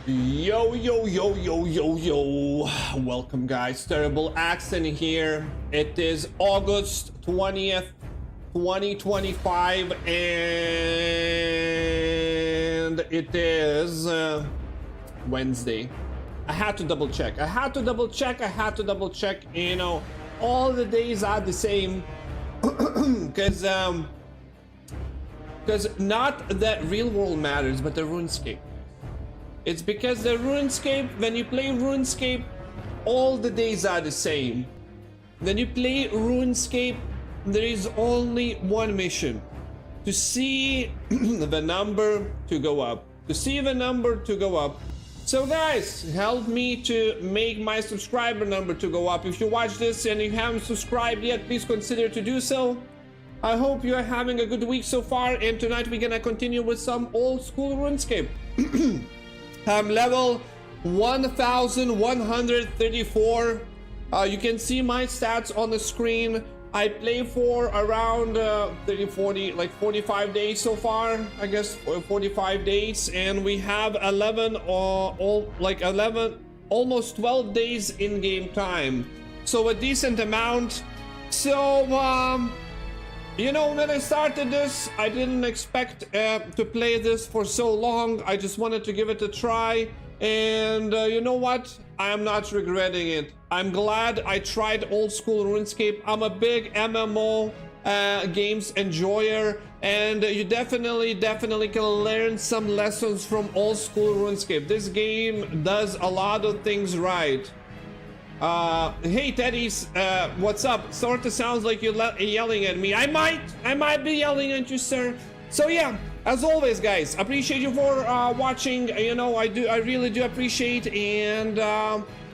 Yo, yo, yo, yo, yo, yo. Welcome, guys. TerribleAccent here. It is August 20th, 2025, and it is Wednesday. I had to double check. You know, all the days are the same. Because not that real world matters, but the RuneScape. It's because the RuneScape, when you play RuneScape, all the days are the same. When you play RuneScape, there is only one mission: to see the number to go up. So guys, help me to make my subscriber number to go up. If you watch this and you haven't subscribed yet, please consider to do so. I hope you are having a good week so far, and tonight we're gonna continue with some old school RuneScape. I'm level 1134. You can see my stats on the screen. I play for around 45 days so far, I guess 45 days, and we have 11 almost 12 days in game time, so a decent amount. So you know, when I started this, I didn't expect to play this for so long. I just wanted to give it a try, and you know what? I am not regretting it. I'm glad I tried Old School RuneScape. I'm a big MMO games enjoyer, and you definitely can learn some lessons from Old School RuneScape. This game does a lot of things right. Hey Teddy's, what's up? Sort of sounds like you're yelling at me. I might be yelling at you, sir. So yeah, as always, guys, appreciate you for watching. You know, I really do appreciate, and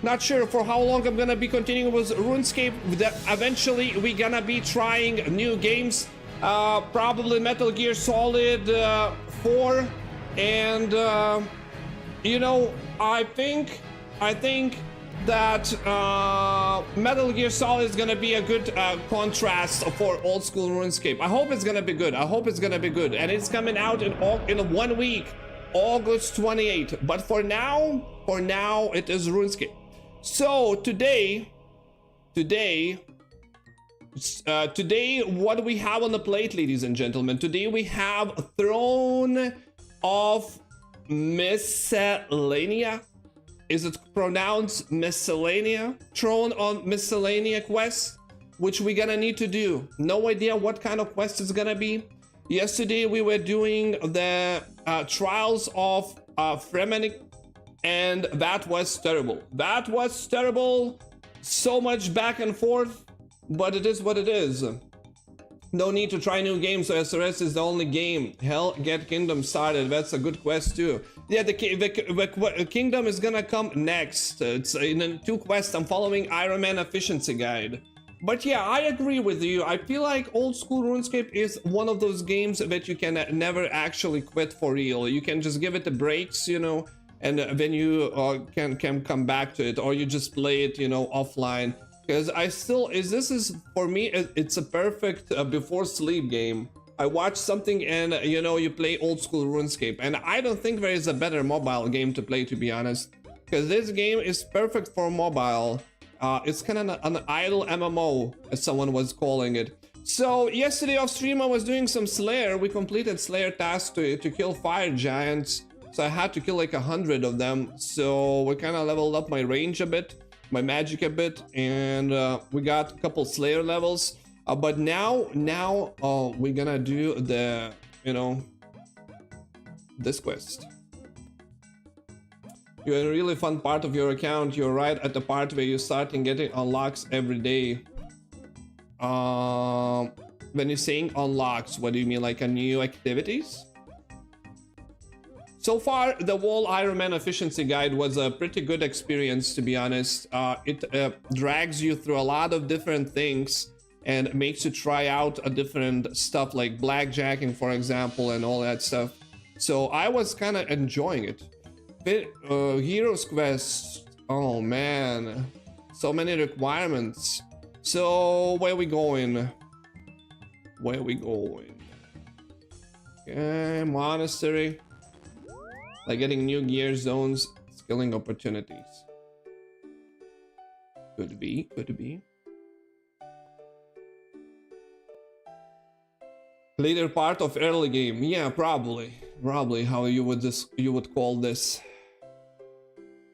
not sure for how long I'm gonna be continuing with RuneScape. Eventually we're gonna be trying new games, probably Metal Gear Solid 4, and you know, I think that Metal Gear Solid is gonna be a good contrast for Old School RuneScape. I hope it's gonna be good. And it's coming out in 1 week, August 28th. But for now, it is RuneScape. So today, what do we have on the plate, ladies and gentlemen? Today we have Throne of Miscellanea. Is it pronounced Miscellanea? Throne on Miscellanea quest, which we're gonna need to do. No idea what kind of quest it's gonna be. Yesterday we were doing the trials of Fremenic, and that was terrible. So much back and forth, but it is what it is. No need to try new games. OSRS is the only game. Hell, get Kingdom started. That's a good quest too. Yeah, the Kingdom is gonna come next. It's in 2 quests. I'm following Ironman efficiency guide. But yeah, I agree with you. I feel like Old School RuneScape is one of those games that you can never actually quit for real. You can just give it the breaks, you know, and then you can come back to it, or you just play it, you know, offline. Because this is for me, it's a perfect before sleep game. I watch something and, you know, you play Old School RuneScape, and I don't think there is a better mobile game to play, to be honest, because this game is perfect for mobile. It's kind of an idle MMO, as someone was calling it. So yesterday off stream I was doing some Slayer. We completed Slayer tasks to kill fire giants, so I had to kill like 100 of them. So we kind of leveled up my range a bit, my magic a bit, and we got a couple Slayer levels. But now we're gonna do the, you know, this quest. You're in a really fun part of your account. You're right at the part where you're starting getting unlocks every day. When you're saying unlocks, what do you mean, like a new activities? So far, the whole Ironman efficiency guide was a pretty good experience, to be honest. It drags you through a lot of different things and makes you try out a different stuff like blackjacking, for example, and all that stuff. So I was kind of enjoying it. Heroes quest. Oh man, so many requirements. So where we going? Okay, monastery. Like getting new gear zones. skilling opportunities. Could be, could be. Later part of early game, yeah, probably how you would call this.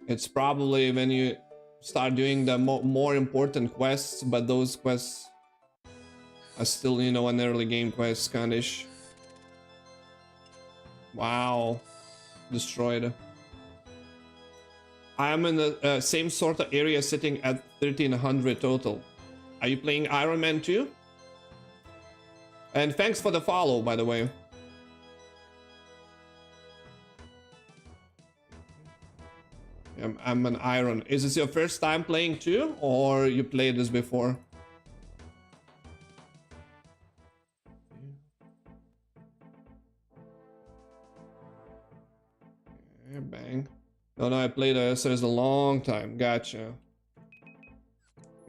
It's probably when you start doing the more important quests, but those quests are still, you know, an early game quest kindish. Wow, destroyed. I am in the same sort of area, sitting at 1300 total. Are you playing Ironman too? And thanks for the follow, by the way. I'm an Iron. Is this your first time playing too, or you played this before? Yeah, bang. No, I played OSRS a long time. Gotcha.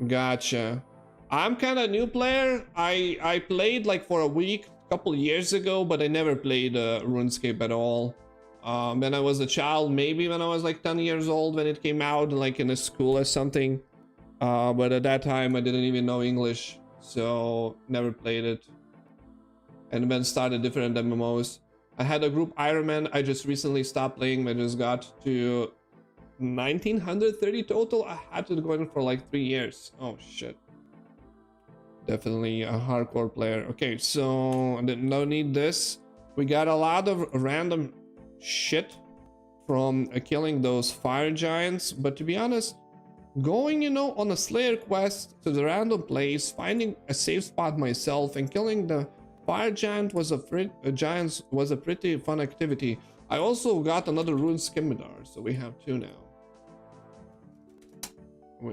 Gotcha. I'm kind of new player. I played like for a week a couple years ago, but I never played RuneScape at all. When I was a child, maybe when I was like 10 years old when it came out, like in a school or something. But at that time I didn't even know English, so never played it. And then started different MMOs. I had a group Ironman. I just recently stopped playing. I just got to 1930 total. I had it going for like 3 years. Oh shit. Definitely a hardcore player. Okay, so I didn't need this. We got a lot of random shit from killing those fire giants, but to be honest, going, you know, on a slayer quest to the random place, finding a safe spot myself and killing the fire giant was a pretty fun activity. I also got another rune scimitar, so we have 2 now.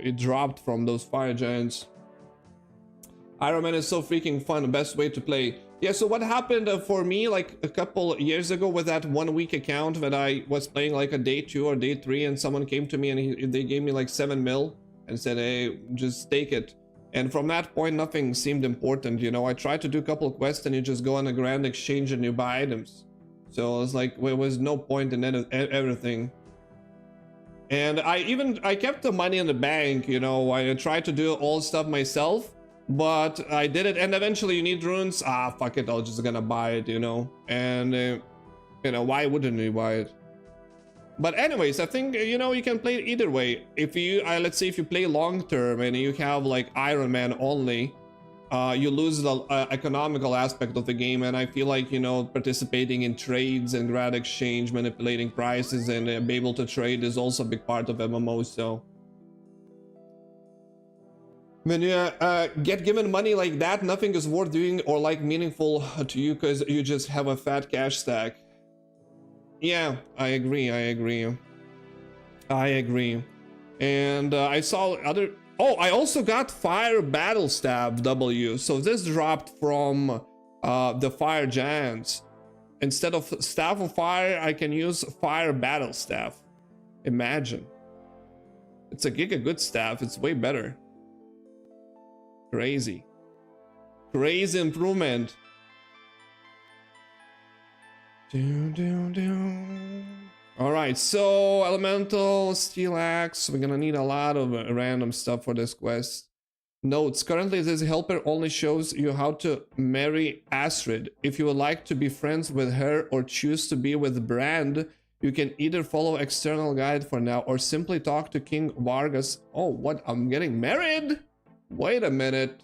It dropped from those fire giants. Ironman is so freaking fun, the best way to play. Yeah, so what happened for me like a couple years ago with that 1 week account that I was playing like a day 2 or day 3, and someone came to me and they gave me like 7 mil and said, hey, just take it. And from that point, nothing seemed important, you know. I tried to do a couple quests and you just go on a grand exchange and you buy items. So it's like, there was no point in everything. And I kept the money in the bank, you know. I tried to do all stuff myself. But I did it, and eventually you need runes. Ah, fuck it, I'm just gonna buy it, you know. And, you know, why wouldn't you buy it? But anyways, I think, you know, you can play it either way. If you, let's say if you play long term and you have like Iron Man only, you lose the economical aspect of the game. And I feel like, you know, participating in trades and grad exchange, manipulating prices and be able to trade is also a big part of MMO, so. When you get given money like that, nothing is worth doing or like meaningful to you because you just have a fat cash stack. Yeah, I agree. And I saw other... Oh, I also got Fire Battle Staff W. So this dropped from the Fire Giants. Instead of Staff of Fire, I can use Fire Battle Staff. Imagine. It's a giga good staff. It's way better. Crazy improvement. All right, so elemental steel axe. We're gonna need a lot of random stuff for this quest. Notes: currently this helper only shows you how to marry Astrid. If you would like to be friends with her or choose to be with Brand, you can either follow external guide for now or simply talk to King Vargas. Oh, what? I'm getting married? Wait a minute.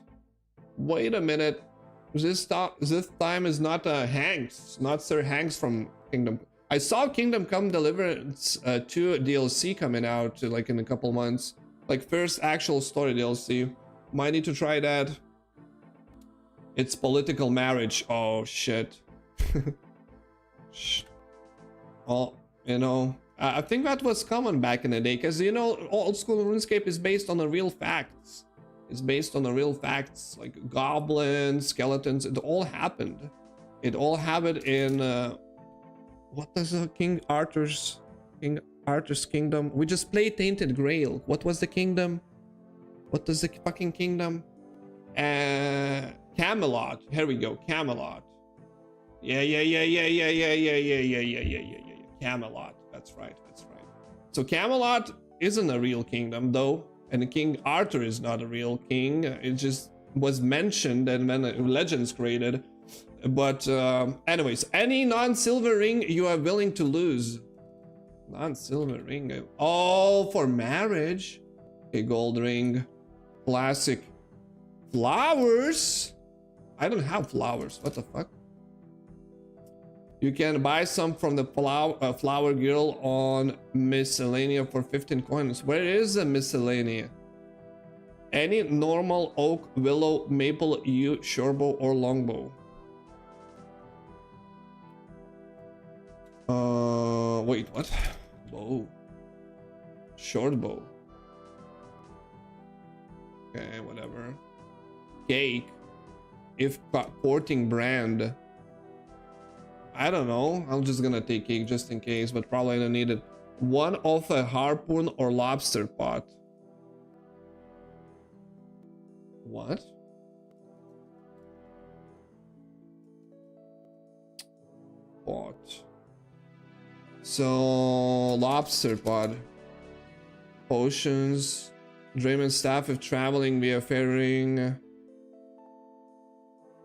This time is not Hanks, not Sir Hanks from Kingdom. I saw Kingdom Come Deliverance 2 DLC coming out like in a couple months. Like first actual story DLC. Might need to try that. It's political marriage. Oh shit. Well, you know, I think that was common back in the day, because you know, Old School RuneScape is based on the real facts. It's based on the real facts, like goblins, skeletons. It all happened. It all happened in what is King Arthur's kingdom? We just played Tainted Grail. What was the kingdom? What was the fucking kingdom? Camelot. Here we go. Camelot. Yeah. Camelot. That's right. So Camelot isn't a real kingdom though, and King Arthur is not a real king. It just was mentioned and when legends created. But anyways, any non-silver ring you are willing to lose. Non-silver ring. Oh, for marriage. Okay, gold ring. Classic. Flowers. I don't have flowers. What the fuck? You can buy some from the flower girl on miscellanea for 15 coins. Where is the miscellanea? Any normal oak, willow, maple, yew, shorebow, or longbow. Wait, what? Bow. Short bow. Okay, whatever. Cake. If courting brand. I don't know. I'm just gonna take cake just in case, but probably I don't need it. One of a harpoon or lobster pot. What? Pot. So lobster pot. Potions. Drayman staff if traveling via ferrying.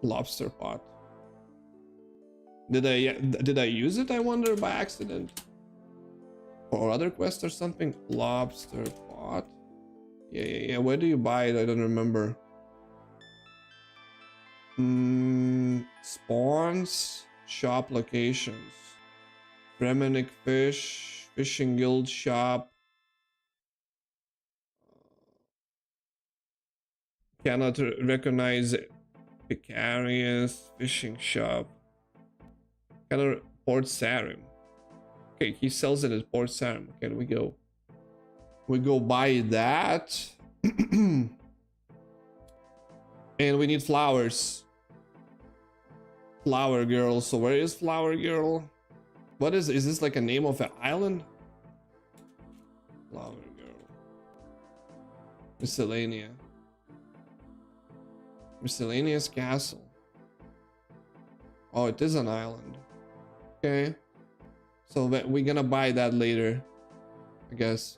Lobster pot. Did I use it, I wonder, by accident? For other quests or something? Lobster pot. Yeah. Where do you buy it? I don't remember. Spawns. Shop locations. Reminic fish. Fishing guild shop. Cannot recognize Precarious fishing shop. Port Sarim. Okay, he sells it at Port Sarim. Okay, we go buy that. And we need flowers. Flower girl. So where is Flower girl? What is this like a name of an island? Flower girl. Miscellanea. Miscellaneous castle. Oh, it is an island. Okay. So we're gonna buy that later, I guess.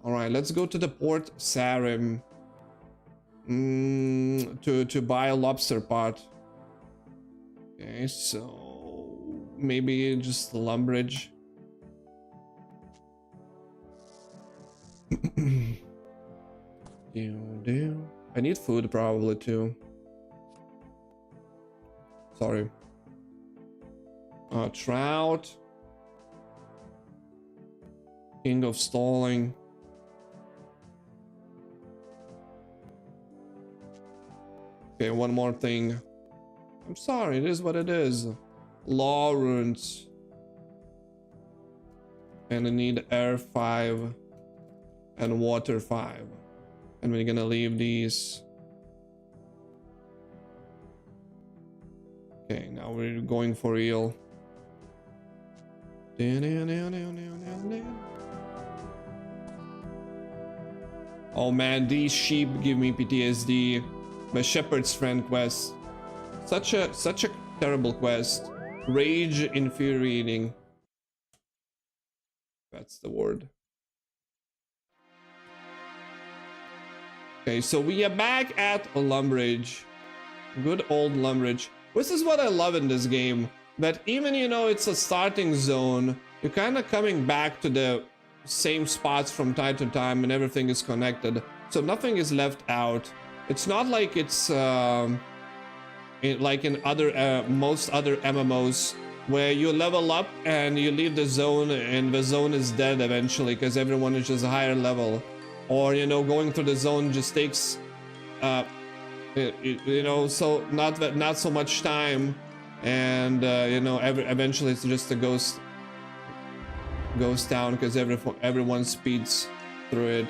All right, let's go to the Port Sarim to buy a lobster pot. Okay, so maybe just the Lumbridge. I need food probably too. Sorry. Trout. King of Stalling. Okay, one more thing. I'm sorry, it is what it is. Law runes. And I need air 5 and water 5. And we're gonna leave these. Okay, now we're going for real. Oh man, these sheep give me PTSD. My shepherd's friend quest. Such a terrible quest. Rage infuriating. That's the word. Okay, so we are back at Lumbridge. Good old Lumbridge. This is what I love in this game. That even, you know, it's a starting zone, you're kind of coming back to the same spots from time to time and everything is connected. So nothing is left out. It's not like it's like in other most other MMOs where you level up and you leave the zone and the zone is dead eventually because everyone is just a higher level. Or, you know, going through the zone just takes you know, so not so much time, and you know, eventually it's just a ghost town because everyone speeds through it.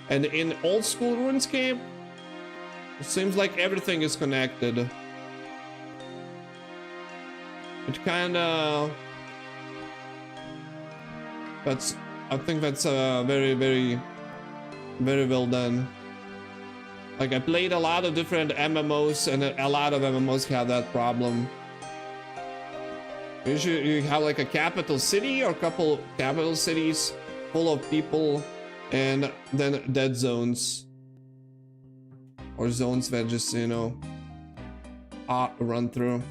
And in Old School RuneScape, it seems like everything is connected. It kind of, I think that's very well done. Like, I played a lot of different MMOs, and a lot of MMOs have that problem. Usually you have like a capital city or a couple capital cities full of people, and then dead zones. Or zones that just, you know, run through.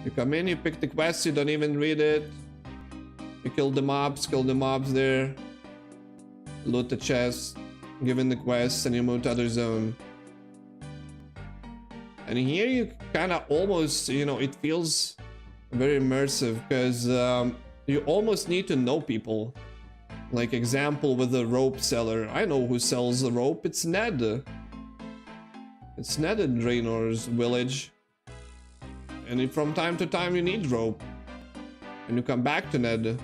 You come in, you pick the quest, you don't even read it. You kill the mobs there. Loot the chest, give in the quest, and you move to other zone. And here you kind of almost, you know, it feels very immersive because you almost need to know people. Like example with the rope seller. I know who sells the rope. It's Ned. It's Ned in Drainor's village. And from time to time you need rope. And you come back to Ned.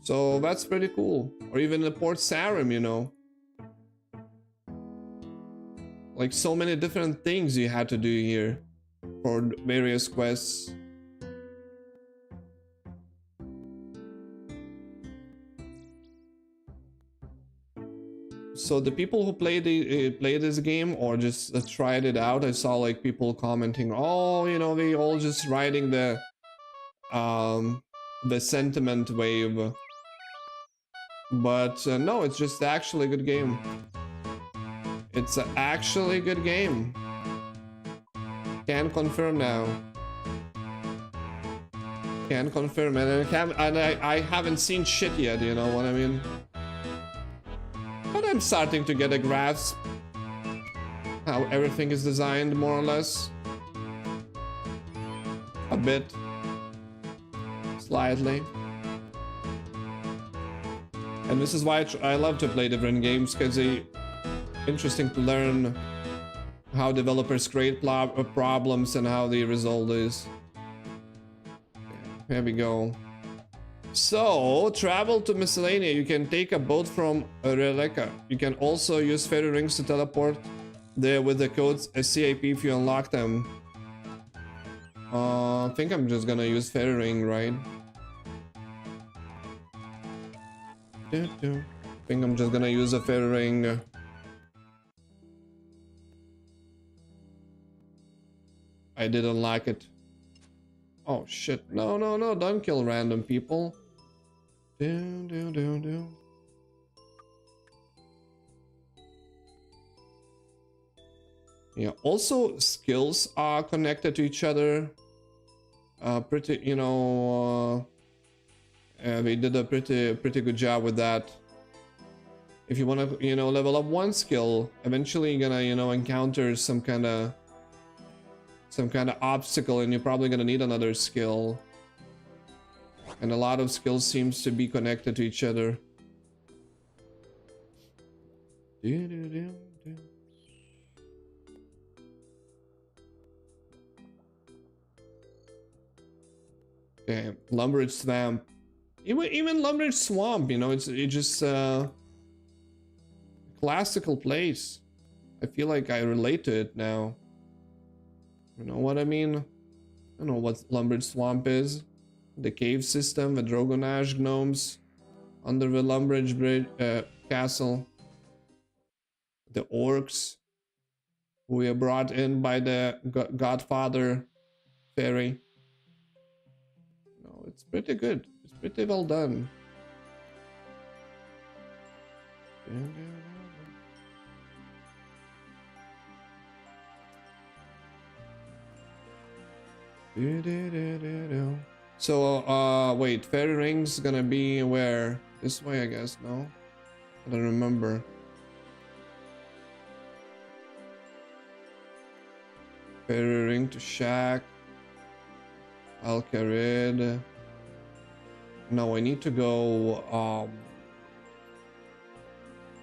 So that's pretty cool. Or even the Port Sarim, you know. Like so many different things you had to do here for various quests. So the people who play this game or just tried it out, I saw like people commenting, oh, you know, they all just riding the sentiment wave. But no, it's just actually a good game. It's actually a good game. Can confirm now. Can confirm, and I haven't seen shit yet. You know what I mean? But I'm starting to get a grasp how everything is designed, more or less. A bit. Slightly. And this is why I love to play different games, because it's interesting to learn how developers create problems and how they resolve this. Here we go. So, travel to Miscellanea. You can take a boat from Relica. You can also use fairy rings to teleport there with the codes CIP if you unlock them. I think I'm just gonna use fairy ring, right? I think I'm just gonna use a fairy ring. I did unlock it. Oh shit. No, no, no, don't kill random people. Yeah, also skills are connected to each other. Pretty, you know, they did a pretty good job with that. If you want to, you know, level up one skill, eventually you're gonna, you know, encounter some kind of obstacle, and you're probably gonna need another skill. And a lot of skills seems to be connected to each other. Okay, Lumbridge Swamp. Even Lumbridge Swamp, you know, it's just a classical place. I feel like I relate to it now. You know what I mean? I don't know what Lumbridge Swamp is. The cave system, the Drogonash gnomes under the Lumbridge bridge, castle. The orcs who were brought in by the Godfather fairy. No, it's pretty good. It's pretty well done. So, wait, fairy ring's gonna be where? This way, I guess, no? I don't remember. Fairy ring to Shack. Alcarid. No, I need to go,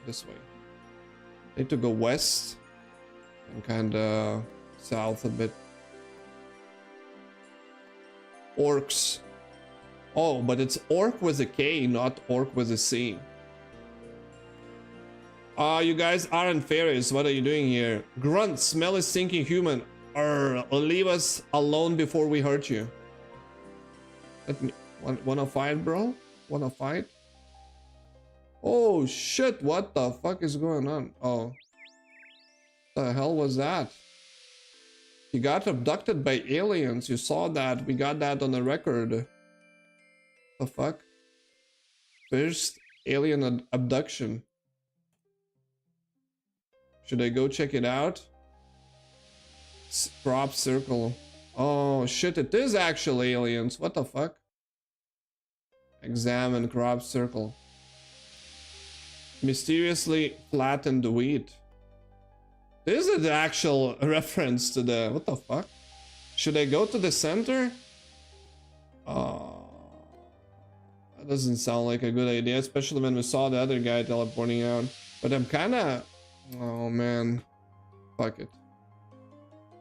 this way. I need to go west and kinda south a bit. Orcs. Oh, but it's orc with a K, not orc with a C. You guys aren't fairies. What are you doing here? Grunt, smell is sinking human. Leave us alone before we hurt you. Let me. Wanna fight, bro? Wanna fight? Oh shit! What the fuck is going on? Oh, the hell was that? He got abducted by aliens. You saw that. We got that on the record. The fuck? First alien abduction. Should I go check it out? Crop circle. Oh shit, it is actually aliens. What the fuck? Examine crop circle. Mysteriously flattened wheat. This is the actual reference to the... What the fuck? Should I go to the center? That doesn't sound like a good idea, especially when we saw the other guy teleporting out. But I'm kinda... Oh man. Fuck it.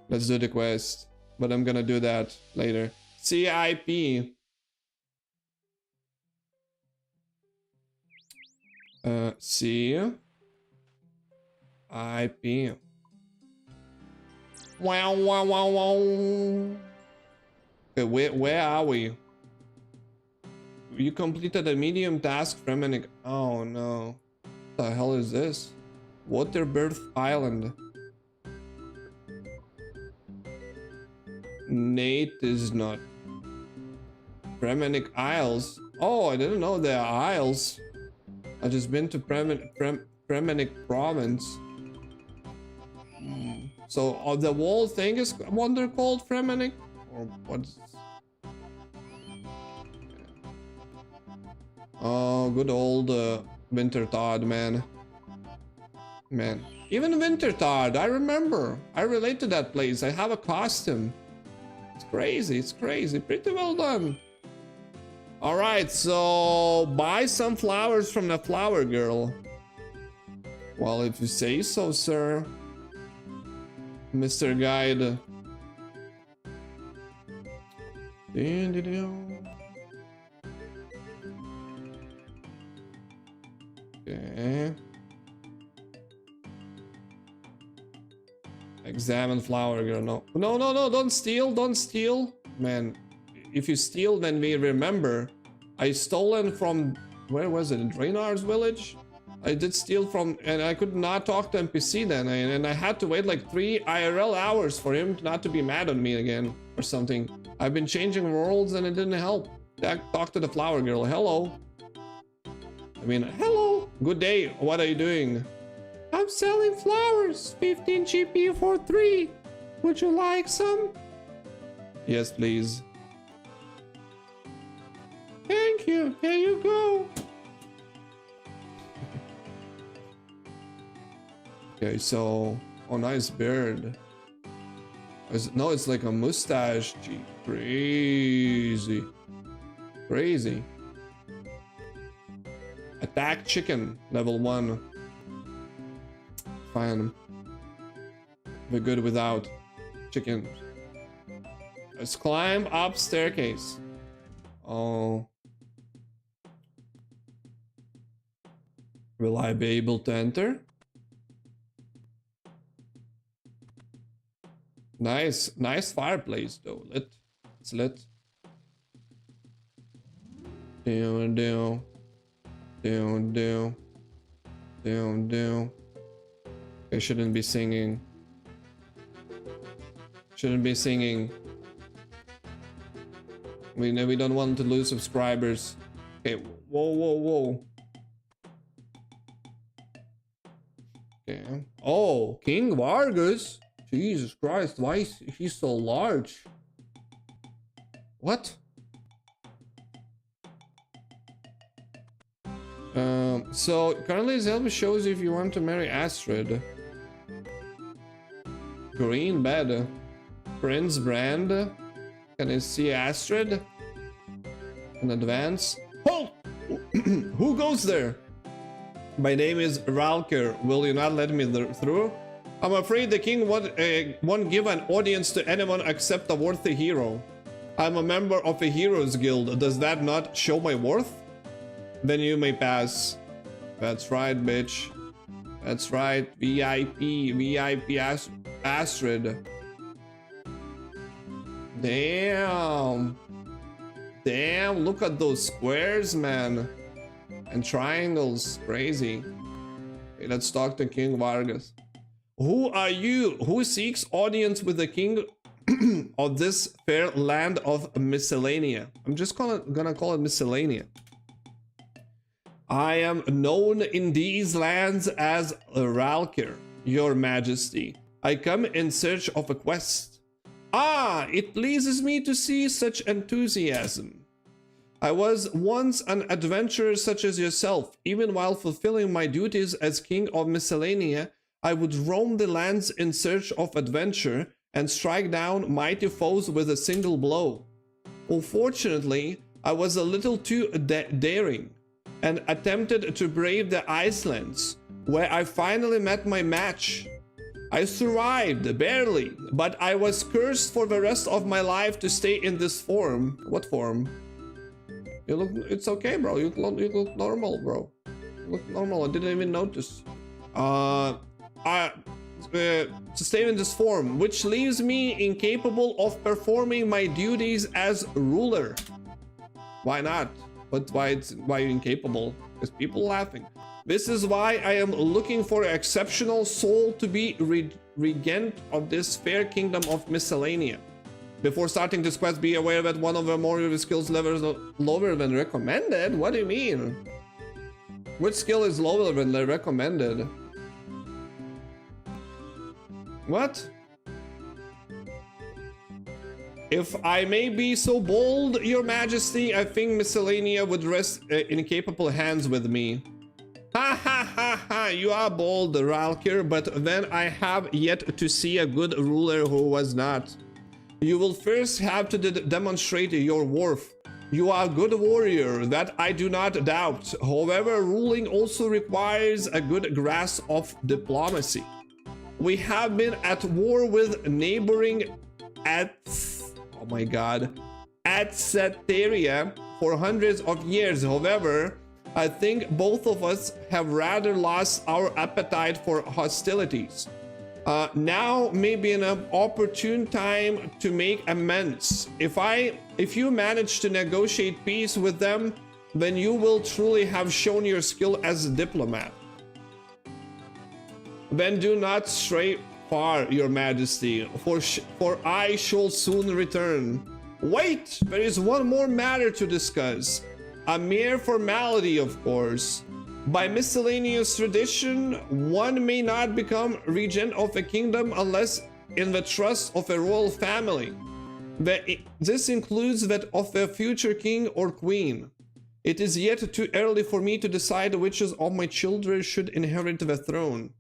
Let's do the quest. But I'm gonna do that later. CIP. CIP. Wow, wow, wow, wow. Okay, where are we? You completed a medium task from an... Oh no. What the hell is this? Waterbirth Island. Nate is not. Premenic Isles. Oh, I didn't know there are isles. I've just been to Premenic Province. So the whole thing is wonder called Premenic? Or what's... Oh, good old Winter Todd, man. Man. Even Winter Todd, I remember. I relate to that place. I have a costume. It's crazy, it's crazy. Pretty well done. Alright, so buy some flowers from the flower girl. Well, if you say so, sir. Mr. Guide. Okay. Examine flower girl. No, don't steal. Man, if you steal, then we remember. I stolen from... Where was it? In Draenar's village? I did steal from... And I could not talk to NPC then. And I had to wait like 3 IRL hours for him not to be mad on me again. Or something. I've been changing worlds and it didn't help. Talk to the flower girl. Hello. I mean, hello. Good day. What are you doing? I'm selling flowers. 15 GP for 3. Would you like some? Yes, please. Thank you. Here you go. Okay, so... Oh, nice beard. No, it's like a mustache. Gee, crazy. Crazy. Attack chicken. Level 1. Fine. We're good without chicken. Let's climb up staircase. Oh. Will I be able to enter? Nice fireplace though. It's lit. Down. I shouldn't be singing. We don't want to lose subscribers. Okay, whoa. Okay. Oh, King Vargas. Jesus Christ, why is he so large? What? So currently Zelda shows if you want to marry Astrid. Green bed. Prince Brand. Can I see Astrid? In advance. Oh! Who goes there? My name is Ralker. Will you not let me through? I'm afraid the king won't give an audience to anyone except a worthy hero. I'm a member of a heroes guild. Does that not show my worth? Then you may pass. That's right, bitch. That's right. VIP Astrid. Damn. Look at those squares, man. And triangles. Crazy. Okay, let's talk to King Vargas. Who are you? Who seeks audience with the king of this fair land of Miscellanea? I'm just gonna call it Miscellanea. I am known in these lands as Ralkir, your majesty. I come in search of a quest. Ah, it pleases me to see such enthusiasm. I was once an adventurer such as yourself. Even while fulfilling my duties as king of Miscellanea, I would roam the lands in search of adventure and strike down mighty foes with a single blow. Unfortunately, I was a little too daring and attempted to brave the Icelands, where I finally met my match. I survived, barely, but I was cursed for the rest of my life to stay in this form. What form? You look, it's okay, bro. You look normal, bro. You look normal. I didn't even notice. To stay in this form, which leaves me incapable of performing my duties as ruler. Why not? But why are you incapable? Because people laughing. This is why I am looking for an exceptional soul to be regent of this fair kingdom of Miscellanea. Before starting this quest, be aware that one of the more skills levels lower than recommended. What do you mean? Which skill is lower than the recommended? What? If I may be so bold, your majesty, I think Miscellanea would rest in capable hands with me. Ha ha ha ha, you are bold, Ralkir, but then I have yet to see a good ruler who was not. You will first have to demonstrate your worth. You are a good warrior, that I do not doubt. However, ruling also requires a good grasp of diplomacy. We have been at war with neighboring oh my god, Atseteria for hundreds of years. However, I think both of us have rather lost our appetite for hostilities. Now may be an opportune time to make amends. If you manage to negotiate peace with them, then you will truly have shown your skill as a diplomat. Then do not stray far, your majesty, for I shall soon return. Wait, there is one more matter to discuss. A mere formality, of course. By miscellaneous tradition, one may not become regent of a kingdom unless in the trust of a royal family. This includes that of a future king or queen. It is yet too early for me to decide which of my children should inherit the throne.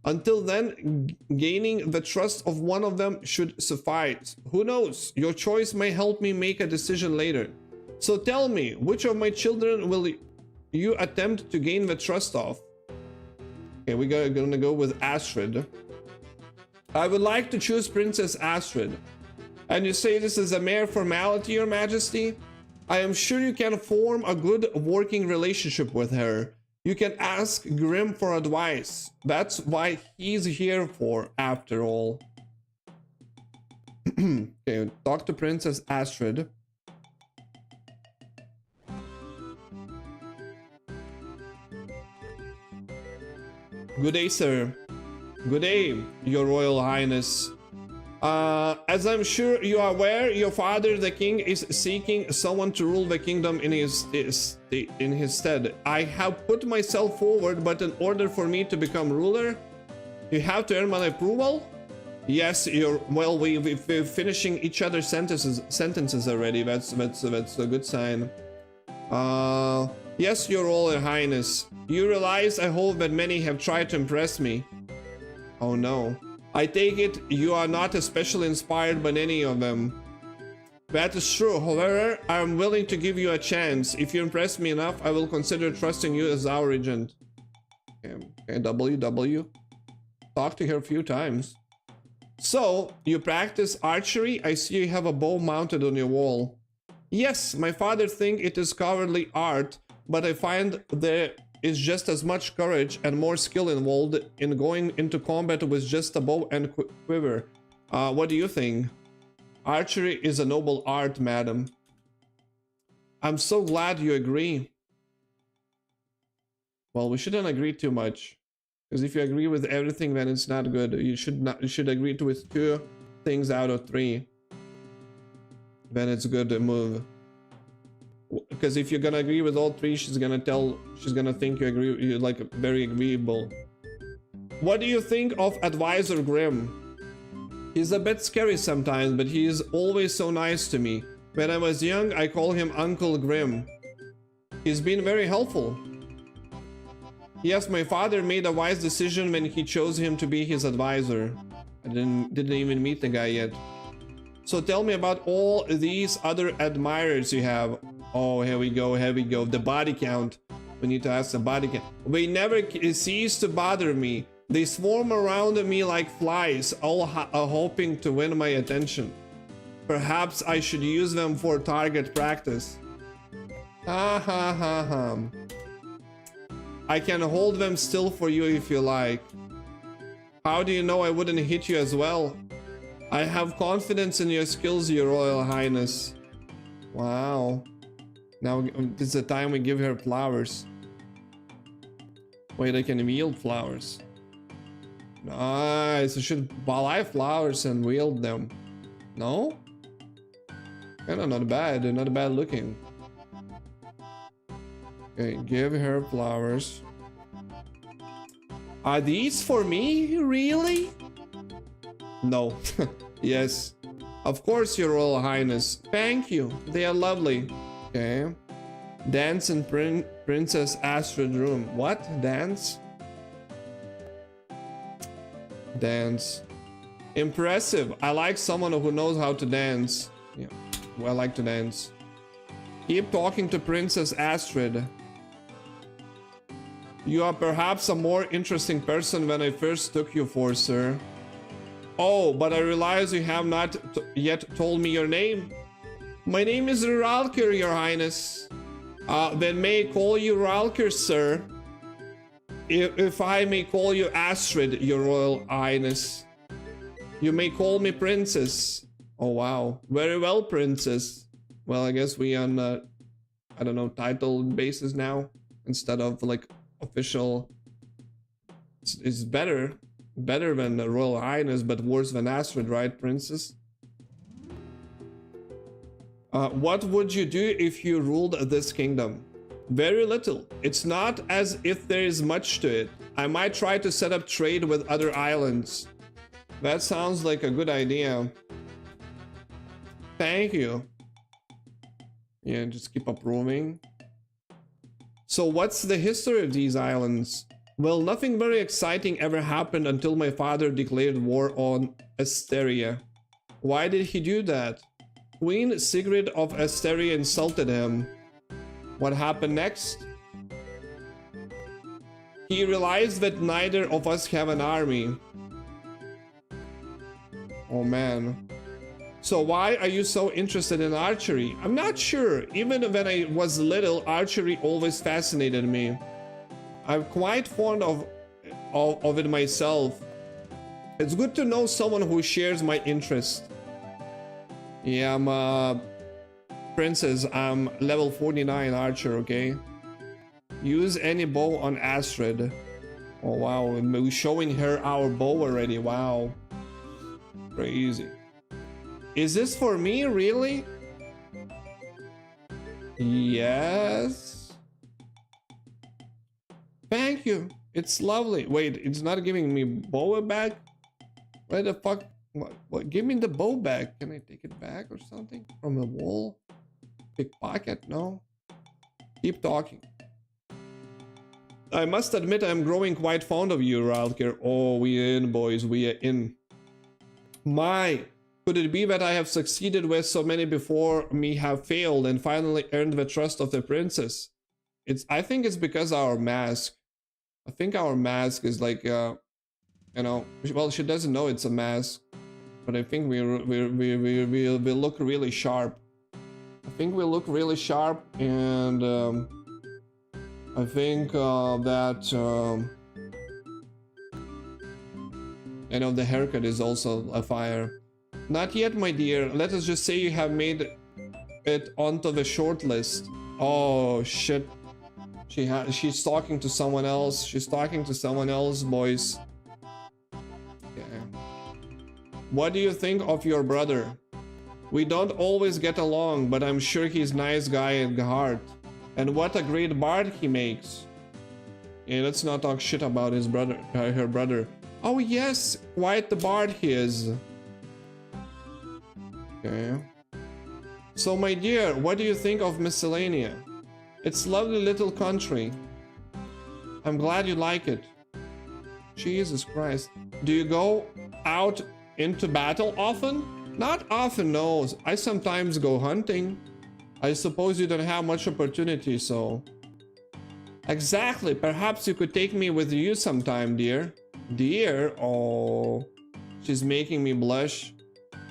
Until then, gaining the trust of one of them should suffice. Who knows? Your choice may help me make a decision later. So tell me, which of my children will you attempt to gain the trust of? Okay, we're gonna go with Astrid. I would like to choose Princess Astrid. And you say this is a mere formality, your majesty? I am sure you can form a good working relationship with her. You can ask Grim for advice. That's why he's here for, after all. Okay, talk to Princess Astrid. Good day, sir. Good day, your royal highness. As I'm sure you are aware, your father, the king, is seeking someone to rule the kingdom in his stead. I have put myself forward, but in order for me to become ruler, you have to earn my approval? Yes, well, we're finishing each other's sentences already. That's a good sign. Yes, your royal highness. You realize, I hope, that many have tried to impress me. Oh no. I take it you are not especially inspired by any of them. That is true. However, I am willing to give you a chance. If you impress me enough, I will consider trusting you as our regent. Okay, WW. Talk to her a few times. So, you practice archery? I see you have a bow mounted on your wall. Yes, my father thinks it is cowardly art, but I find there is just as much courage and more skill involved in going into combat with just a bow and quiver. What do you think? Archery is a noble art, madam. I'm so glad you agree. Well, we shouldn't agree too much, because if you agree with everything, then it's not good. You should agree with 2 things out of 3. Then it's good to move. Because if you're gonna agree with all three, she's gonna think you agree, you're like very agreeable. What do you think of Advisor Grim? He's a bit scary sometimes, but he is always so nice to me. When I was young, I call him Uncle Grim. He's been very helpful. Yes, my father made a wise decision when he chose him to be his advisor. I didn't even meet the guy yet. So tell me about all these other admirers you have. Oh, here we go, here we go. The body count. We need to ask the body count. They never cease to bother me. They swarm around me like flies, all hoping to win my attention. Perhaps I should use them for target practice. Ha ha ha ha. I can hold them still for you if you like. How do you know I wouldn't hit you as well? I have confidence in your skills, Your Royal Highness. Wow. Now it's the time we give her flowers. Wait, I can wield flowers. Nice. I should buy flowers and wield them. No? Kinda not bad. They're not bad looking. Okay, give her flowers. Are these for me? Really? No. Yes. Of course, Your Royal Highness. Thank you. They are lovely. Okay. Dance in Princess Astrid room. What? Dance? Dance. Impressive. I like someone who knows how to dance. Yeah. Well, I like to dance. Keep talking to Princess Astrid. You are perhaps a more interesting person than I first took you for, sir. Oh, but I realize you have not yet told me your name. My name is Ralker, Your Highness. Then may I call you Ralker, sir? If I may call you Astrid, Your Royal Highness. You may call me Princess. Oh, wow. Very well, Princess. Well, I guess we on, I don't know, title basis now. Instead of, like, official. It's better. Better than the Royal Highness, but worse than Astrid, right, Princess? What would you do if you ruled this kingdom? Very little. It's not as if there is much to it. I might try to set up trade with other islands. That sounds like a good idea. Thank you. Yeah, just keep approving. So what's the history of these islands? Well, nothing very exciting ever happened until my father declared war on Asteria. Why did he do that? Queen Sigrid of Asteria insulted him. What happened next? He realized that neither of us have an army. Oh man. So why are you so interested in archery? I'm not sure. Even when I was little, archery always fascinated me. I'm quite fond of it myself. It's good to know someone who shares my interest. Yeah, I'm a princess. I'm level 49 archer, okay? Use any bow on Astrid. Oh wow, we're showing her our bow already. Wow. Crazy. Is this for me, really? Yes. Thank you. It's lovely. Wait, it's not giving me bow back? Where the fuck? What? Give me the bow back. Can I take it back or something? From the wall? Pickpocket? No. Keep talking. I must admit I'm growing quite fond of you, Ralker. Oh, we in, boys. We are in. My, could it be that I have succeeded where so many before me have failed and finally earned the trust of the princess? I think it's because our mask. I think our mask is like, you know, well, she doesn't know it's a mask, but I think we look really sharp. I think we look really sharp, and I think that you know, the haircut is also a fire. Not yet, my dear. Let us just say you have made it onto the short list. Oh shit. She's talking to someone else. She's talking to someone else, boys. Yeah. What do you think of your brother? We don't always get along, but I'm sure he's nice guy at heart. And what a great bard he makes. Yeah, let's not talk shit about his brother, her brother. Oh yes, quite the bard he is. Okay. So my dear, what do you think of Miscellanea? It's lovely little country. I'm glad you like it. Jesus Christ. Do you go out into battle often? Not often, no. I sometimes go hunting. I suppose you don't have much opportunity, so... Exactly. Perhaps you could take me with you sometime, dear. Dear? Oh. She's making me blush.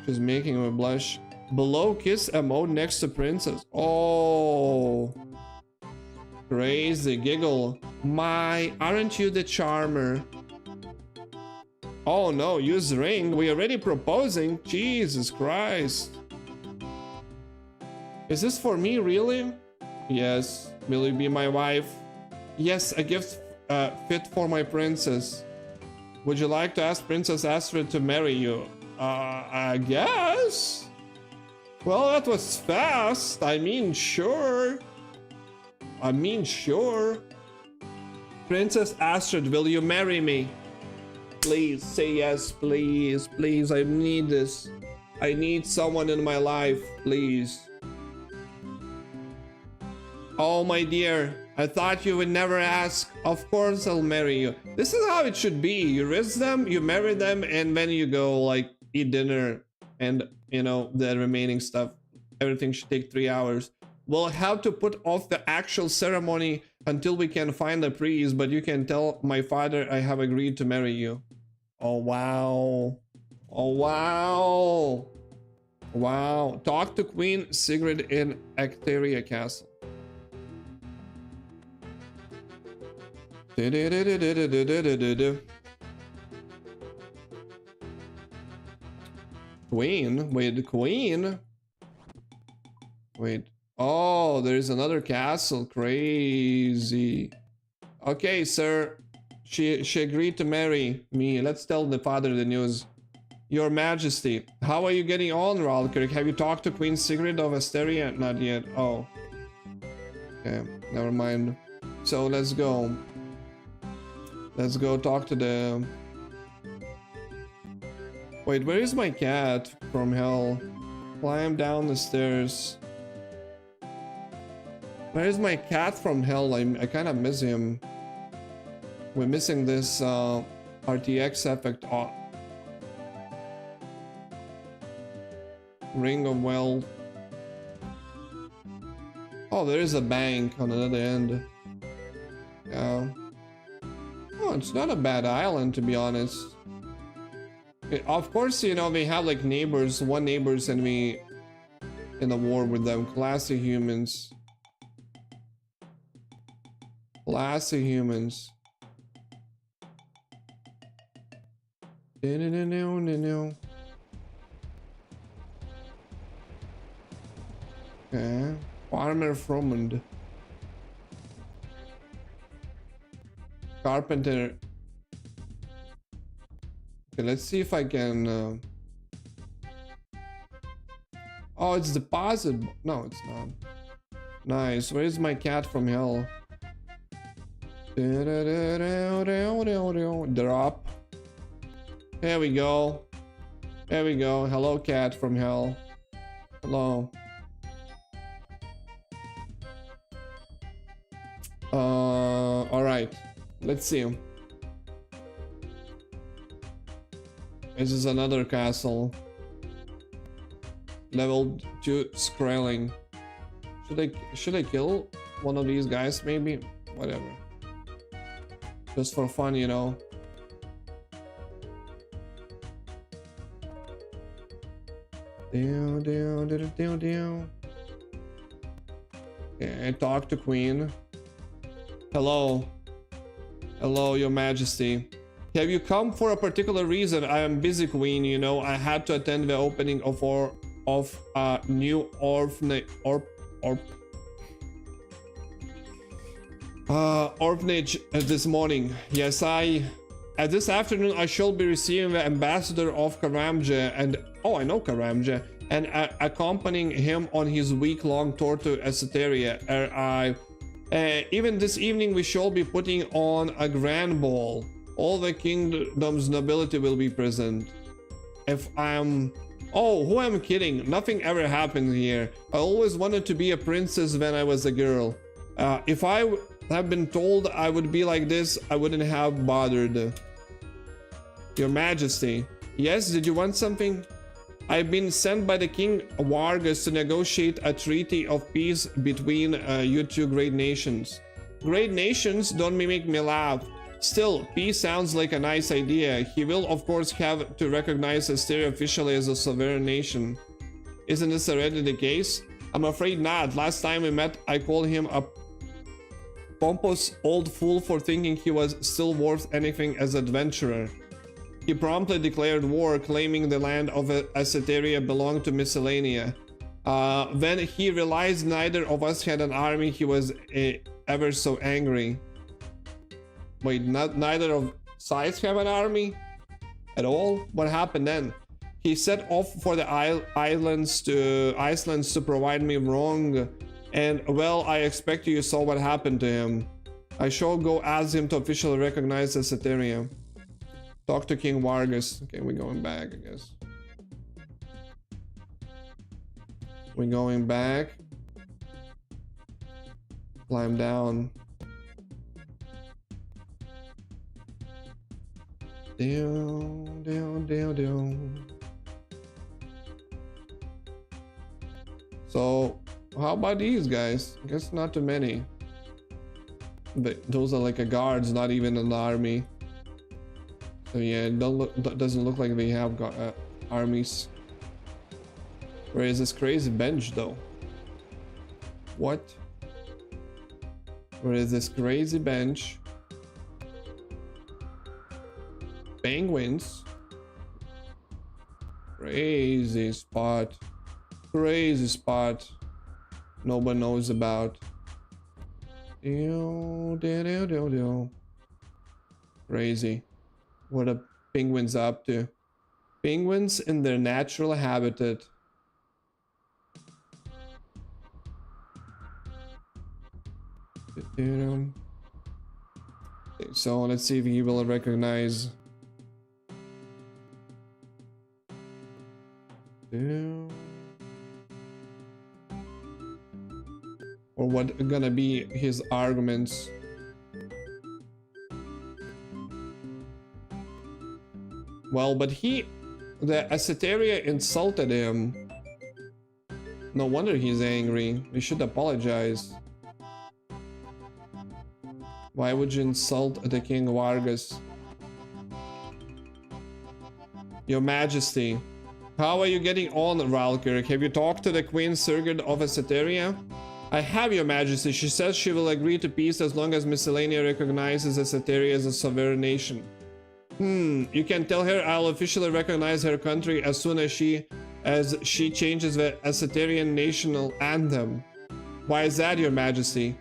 She's making me blush. Below kiss emote next to princess. Oh. Crazy giggle. My, aren't you the charmer? Oh no, use ring. We already proposing. Jesus Christ. Is this for me, really? Yes. Will you be my wife? Yes, a gift fit for my princess. Would you like to ask Princess Astrid to marry you? I guess. Well, that was fast. I mean, sure. Sure. Princess Astrid, will you marry me? Please say yes, please. Please, I need this. I need someone in my life, please. Oh, my dear. I thought you would never ask. Of course I'll marry you. This is how it should be. You risk them, you marry them, and then you go like eat dinner and, you know, the remaining stuff. Everything should take 3 hours. We'll have to put off the actual ceremony until we can find a priest, but you can tell my father I have agreed to marry you. Oh, wow. Oh, wow. Wow. Talk to Queen Sigrid in Acteria Castle. Queen? Wait, the queen? Wait. Oh, there's another castle. Crazy. Okay, sir. She agreed to marry me. Let's tell the father the news. Your Majesty, how are you getting on, Ralkirk? Have you talked to Queen Sigrid of Asteria? Not yet. Oh. Okay, never mind. So let's go. Let's go talk to the... Wait, where is my cat from hell? Climb down the stairs. Where is my cat from hell? I kind of miss him. We're missing this RTX effect. Ring of Wealth. Oh, there is a bank on another end. Yeah. Oh, it's not a bad island, to be honest. Of course, you know, they have like neighbors. One neighbor's enemy in a war with them. Classy humans. Classy humans. Okay. Farmer Fromund. Carpenter. Okay, let's see if I can... Oh, it's deposit. No, it's not. Nice. Where is my cat from hell? Drop. There we go. There we go. Hello, cat from hell. Hello. Alright. Let's see. This is another castle. Level 2 Skrelling. Should I kill one of these guys maybe? Whatever. Just for fun, you know. Okay, I talk to Queen. Hello. Hello, Your Majesty. Have you come for a particular reason? I am busy, Queen. You know, I had to attend the opening of a new orphanage this morning. Yes, this afternoon I shall be receiving the ambassador of Karamja, and oh, I know Karamja. and accompanying him on his week-long tour to Esoteria. Even this evening we shall be putting on a grand ball. All the kingdom's nobility will be present. If I'm... Oh, who am I kidding? Nothing ever happened here. I always wanted to be a princess when I was a girl. If I have been told I would be like this, I wouldn't have bothered. Your Majesty. Yes, did you want something? I've been sent by the King Vargas to negotiate a treaty of peace between you two great nations. Great nations don't make me laugh. Still, peace sounds like a nice idea. He will, of course, have to recognize Asteria officially as a sovereign nation. Isn't this already the case? I'm afraid not. Last time we met, I called him a pompous old fool for thinking he was still worth anything as adventurer. He promptly declared war, claiming the land of Esoteria belonged to Miscellanea. When he realized neither of us had an army, he was ever so angry. Wait, neither of sides have an army? At all? What happened then? He set off for the islands to provide me wrong, and well, I expect you saw what happened to him. I shall go ask him to officially recognize Esoteria. Talk to King Vargas. Okay, we're going back, I guess. We're going back. Climb down. Down, down, down, down. So, how about these guys? I guess not too many. But those are like a guards, not even an army. So yeah, it doesn't look like they have got armies. Where is this crazy bench though? What? Where is this crazy bench? Penguins. Crazy spot. Crazy spot. Nobody knows about. Crazy. What are penguins up to? Penguins in their natural habitat. Okay, so let's see if he will recognize. Or what are gonna be his arguments? Well, but the Esoteria insulted him. No wonder he's angry. He should apologize. Why would you insult the King Vargas? Your Majesty, how are you getting on, Valkyr? Have you talked to the Queen Sigurd of Esoteria? I have, Your Majesty. She says she will agree to peace as long as Miscellanea recognizes Esoteria as a sovereign nation. You can tell her I'll officially recognize her country as soon as she changes the Esoterian national anthem. Why is that, Your Majesty?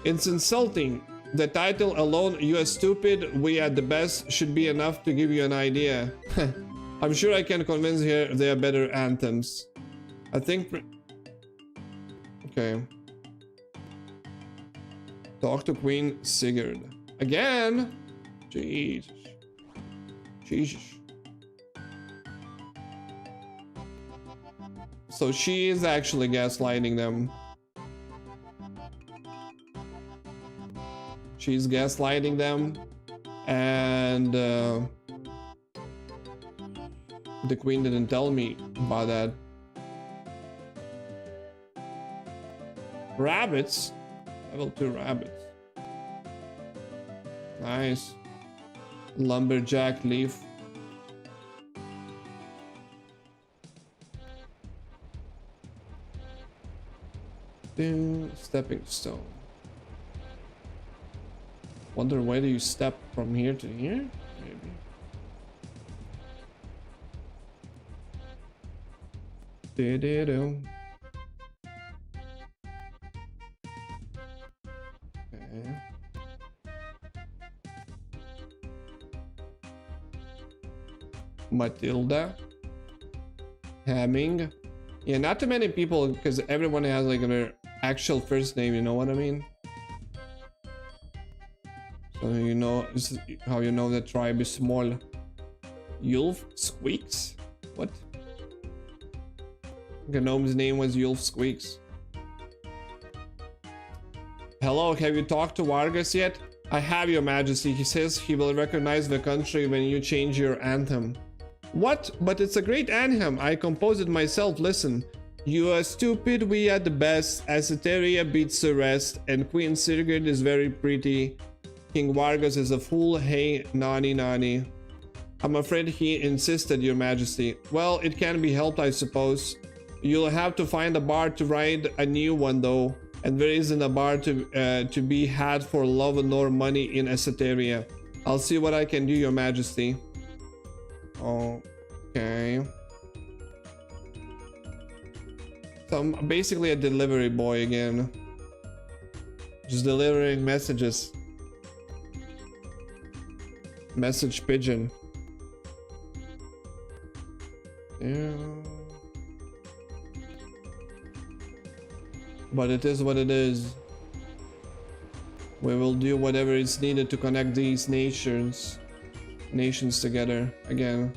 It's insulting. The title alone, you are stupid, we at the best, should be enough to give you an idea. I'm sure I can convince her there are better anthems. I think... Okay. Talk to Queen Sigurd. Again? Jesus. Jesus. So she is actually gaslighting them. She's gaslighting them, and the queen didn't tell me about that. Rabbits? Level 2 rabbits. Nice. Lumberjack leaf. Stepping stone. Wonder where do you step from here to here? Maybe. Okay. Matilda. Hamming. Yeah, not too many people, because everyone has like their actual first name, you know what I mean? So you know, this is how you know the tribe is small. Yulf Squeaks? What? Gnome's name was Yulf Squeaks. Hello, have you talked to Vargas yet? I have, your majesty. He says he will recognize the country when you change your anthem. What? But it's a great anthem. I composed it myself. Listen. You are stupid, we are the best. Asceteria beats the rest. And Queen Sigrid is very pretty. King Vargas is a fool. Hey, nani nani. I'm afraid he insisted, your majesty. Well, it can be helped, I suppose. You'll have to find a bar to write a new one, though. And there isn't a bar to be had for love nor money in Asceteria. I'll see what I can do, your majesty. Okay. So I'm basically a delivery boy again. Just delivering messages. Message pigeon. Yeah. But it is what it is. We will do whatever is needed to connect these nations together again.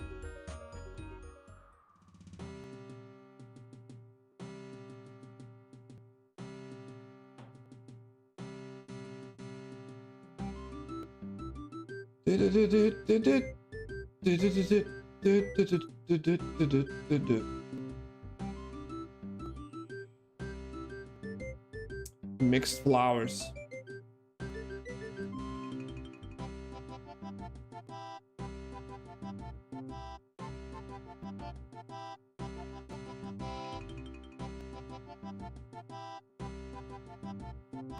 Mixed flowers.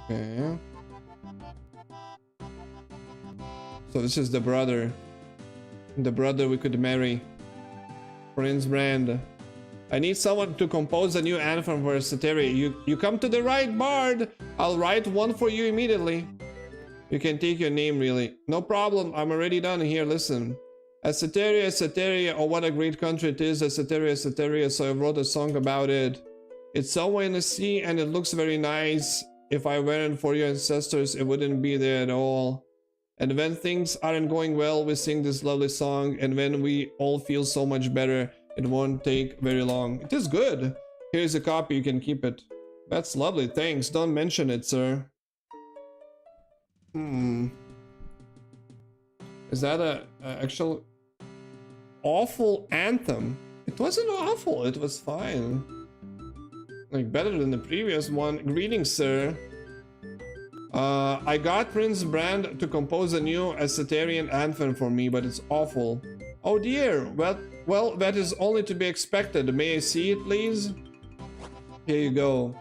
Okay. So this is the brother. The brother we could marry. Prince Brand. I need someone to compose a new anthem for Asceteria. You come to the right, Bard. I'll write one for you immediately. You can take your name, really. No problem. I'm already done. Here, listen. Asceteria, Asceteria. Oh, what a great country it is. Asceteria, Asceteria. So I wrote a song about it. It's somewhere in the sea and it looks very nice. If I weren't for your ancestors, it wouldn't be there at all. And when things aren't going well, we sing this lovely song. And when we all feel so much better, it won't take very long. It is good. Here's a copy. You can keep it. That's lovely. Thanks. Don't mention it, sir. Is that a actual awful anthem? It wasn't awful. It was fine. Like better than the previous one. Greetings, sir. I got Prince Brand to compose a new Asceterian anthem for me, but it's awful. Oh dear. Well, that is only to be expected. May I see it, please? Here you go.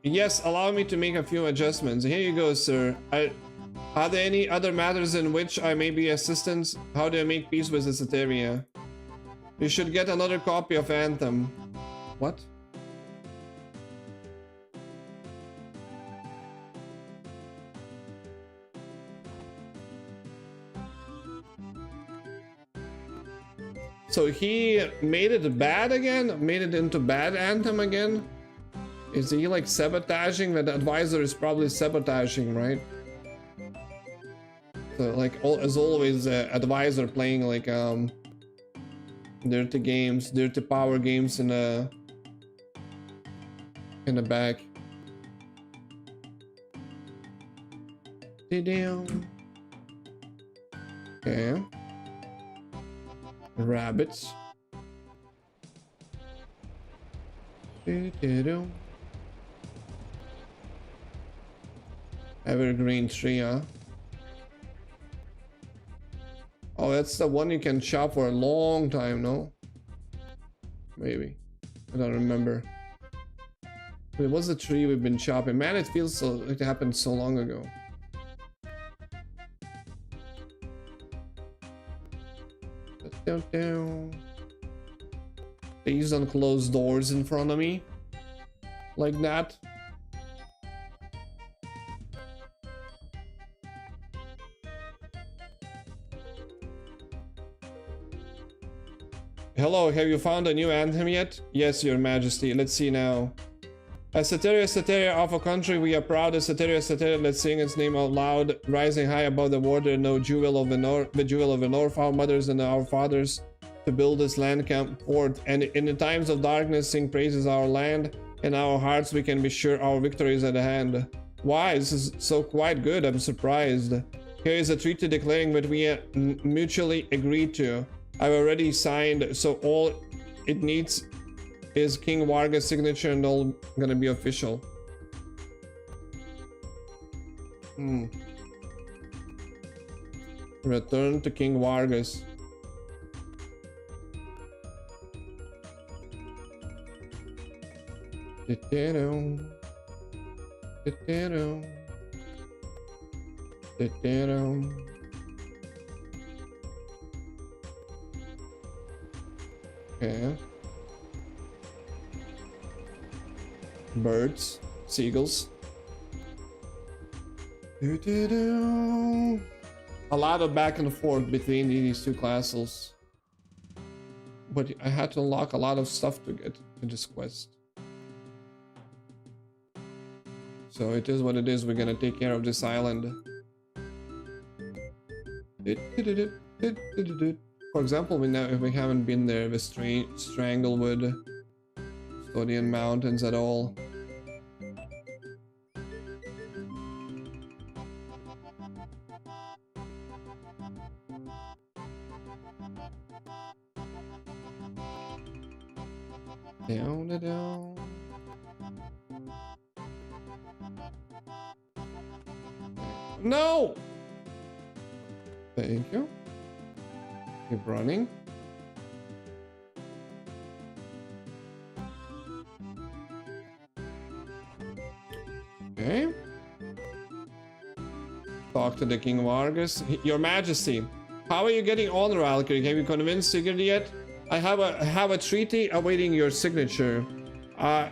Yes, allow me to make a few adjustments. Here you go, sir. Are there any other matters in which I may be assistance? How do I make peace with Asceteria? You should get another copy of Anthem. What? So he made it bad again? Made it into bad Anthem again? Is he like sabotaging? That advisor is probably sabotaging, right? So like as always, advisor playing like dirty games, dirty power games in the back. Okay. Rabbits. Evergreen tree, huh? Oh, that's the one you can chop for a long time, no? Maybe. I don't remember. It was a tree we've been chopping. Man, it feels so like it happened so long ago. Please don't close doors in front of me. Like that. Hello, have you found a new anthem yet? Yes, your majesty. Let's see now. As Soteria of a country, we are proud of Soteria. Let's sing its name out loud. Rising high above the water, no jewel of the north, the jewel of the north, our mothers and our fathers, to build this land camp port. And in the times of darkness, sing praises our land. In our hearts, we can be sure our victory is at hand. Why? This is so quite good. I'm surprised. Here is a treaty declaring that we mutually agreed to. I've already signed, so all it needs is King Varga's signature and all gonna be official. Return to King Vargas. Okay. Birds, seagulls. A lot of back and forth between these two castles. But I had to unlock a lot of stuff to get to this quest. So it is what it is. We're gonna take care of this island. For example, we haven't been there with Stranglewood, Custodian Mountains at all. Down. No! Thank you. Keep running. Okay. Talk to the King Vargas. Your Majesty, how are you getting on, Valkyrie? Have you convinced Sigurd yet? I have a treaty awaiting your signature. I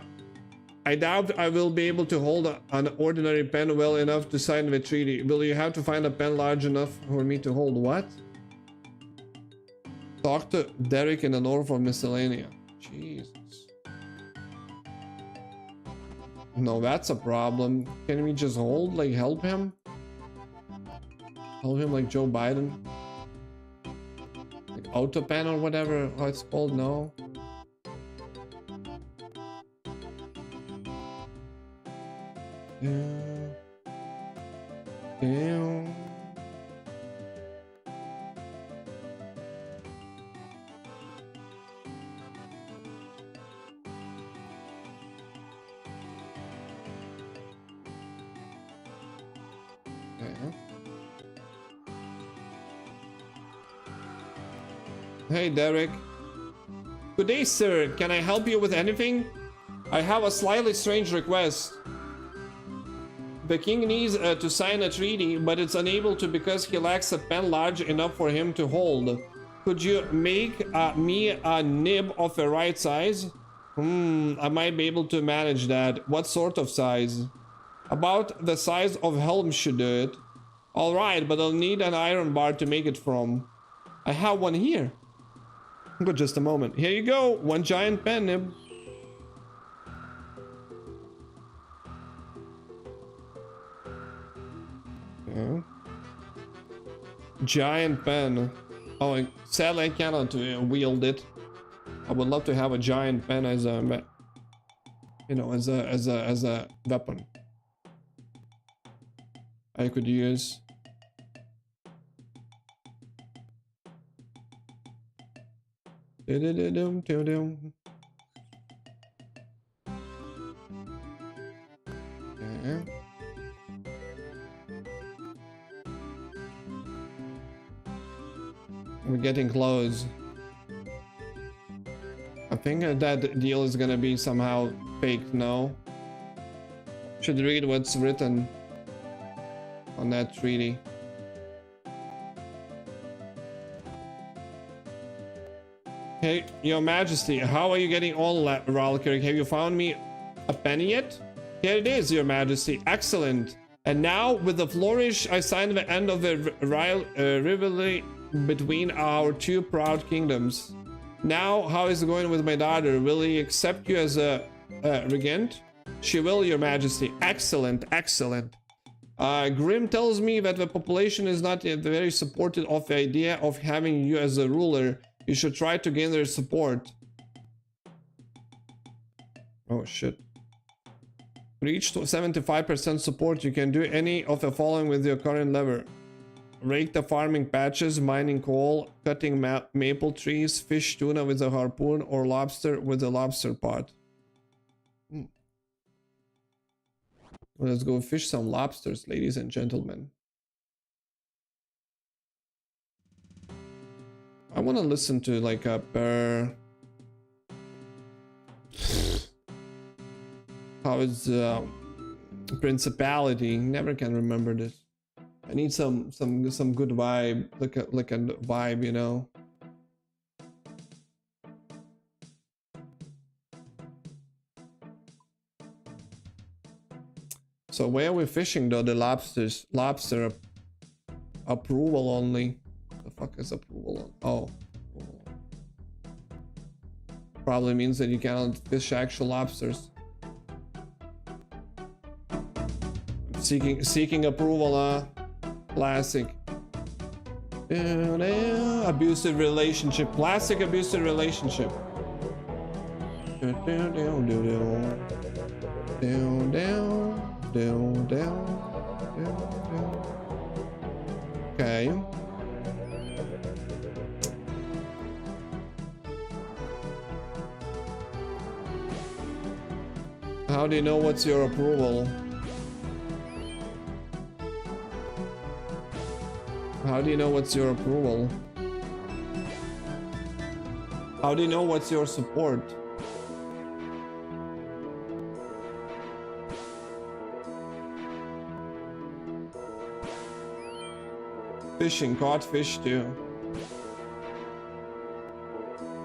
doubt I will be able to hold an ordinary pen well enough to sign the treaty. Will you have to find a pen large enough for me to hold? What? Talk to Derek in the north of Miscellanea. Jesus. No, that's a problem. Can we just hold, like, help him? Help him like Joe Biden? Like Autopen or whatever how it's called, no? Damn. Hey, Derek. Good day, sir. Can I help you with anything? I have a slightly strange request. The king needs to sign a treaty, but it's unable to because he lacks a pen large enough for him to hold. Could you make me a nib of the right size? I might be able to manage that. What sort of size? About the size of Helm should do it. Alright, but I'll need an iron bar to make it from. I have one here. But just a moment. Here you go. One giant pen nib. Okay. Giant pen. Oh, sadly I cannot wield it. I would love to have a giant pen as a, you know, as a weapon. I could use. Okay. We're getting close. I think that deal is gonna be somehow faked, no? Should read what's written on that treaty. Hey, Your Majesty, how are you getting on, Valkyrie? Have you found me a penny yet? Here it is, Your Majesty. Excellent. And now, with the flourish, I sign the end of the rivalry between our two proud kingdoms. Now, how is it going with my daughter? Will he accept you as a regent? She will, your majesty. Excellent, excellent. Grim tells me that the population is not yet very supportive of the idea of having you as a ruler. You should try to gain their support. Oh shit. Reach 75% support. You can do any of the following with your current lever. Rake the farming patches, mining coal, cutting maple trees, fish tuna with a harpoon, or lobster with a lobster pot. Let's go fish some lobsters, ladies and gentlemen. I want to listen to like a how is principality? Never can remember this. I need some good vibe, like a vibe, you know. So where are we fishing though? The lobster approval only. The fuck is approval? Oh, probably means that you cannot fish actual lobsters. Seeking approval, classic. Abusive relationship. Classic abusive relationship. Okay. How do you know what's your approval? How do you know what's your approval? How do you know what's your support? Fishing, caught fish too.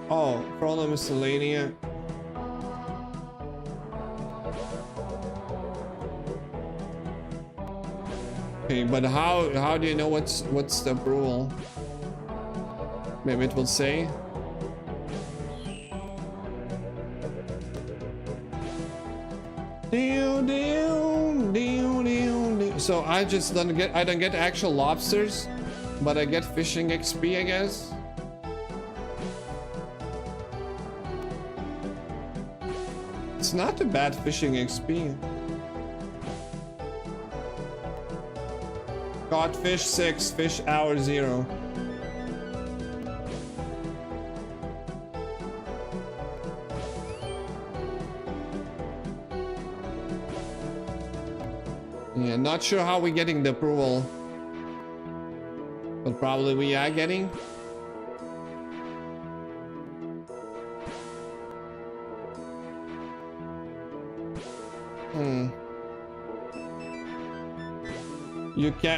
Oh, from miscellanea. Okay, but how do you know what's the approval? Maybe it will say. So I just don't get actual lobsters, but I get fishing XP, I guess. It's not a bad fishing XP. Caught fish 6, fish hour 0. Yeah, not sure how we're getting the approval, but probably we are getting.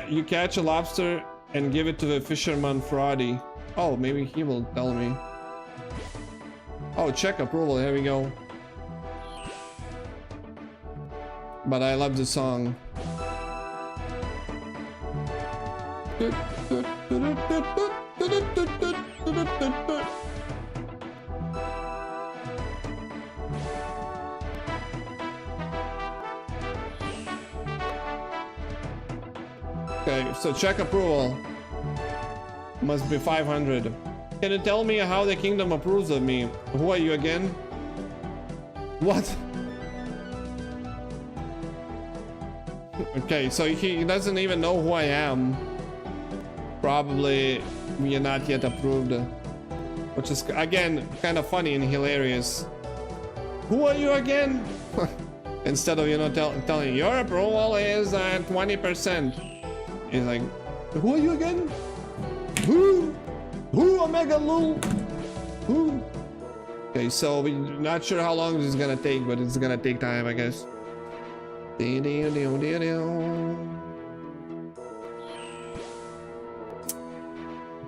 You catch a lobster and give it to the fisherman Fraudy. Oh, maybe he will tell me. Oh, check approval. Here we go. But I love the song. Okay, so check approval. Must be 500. Can you tell me how the kingdom approves of me? Who are you again? What? Okay, so he doesn't even know who I am. Probably we are not yet approved. Which is, again, kind of funny and hilarious. Who are you again? Instead of, you know, telling your approval is at 20%. He's like, who are you again? Who? Omega Lul? Who? Okay, so we're not sure how long this is gonna take, but it's gonna take time, I guess.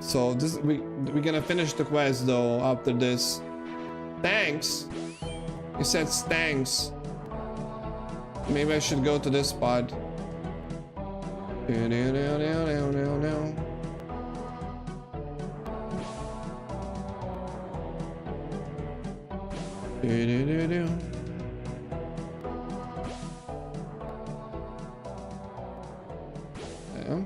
So this we're gonna finish the quest though after this. Thanks. He said thanks. Maybe I should go to this spot. Do-do-do-do. Yeah.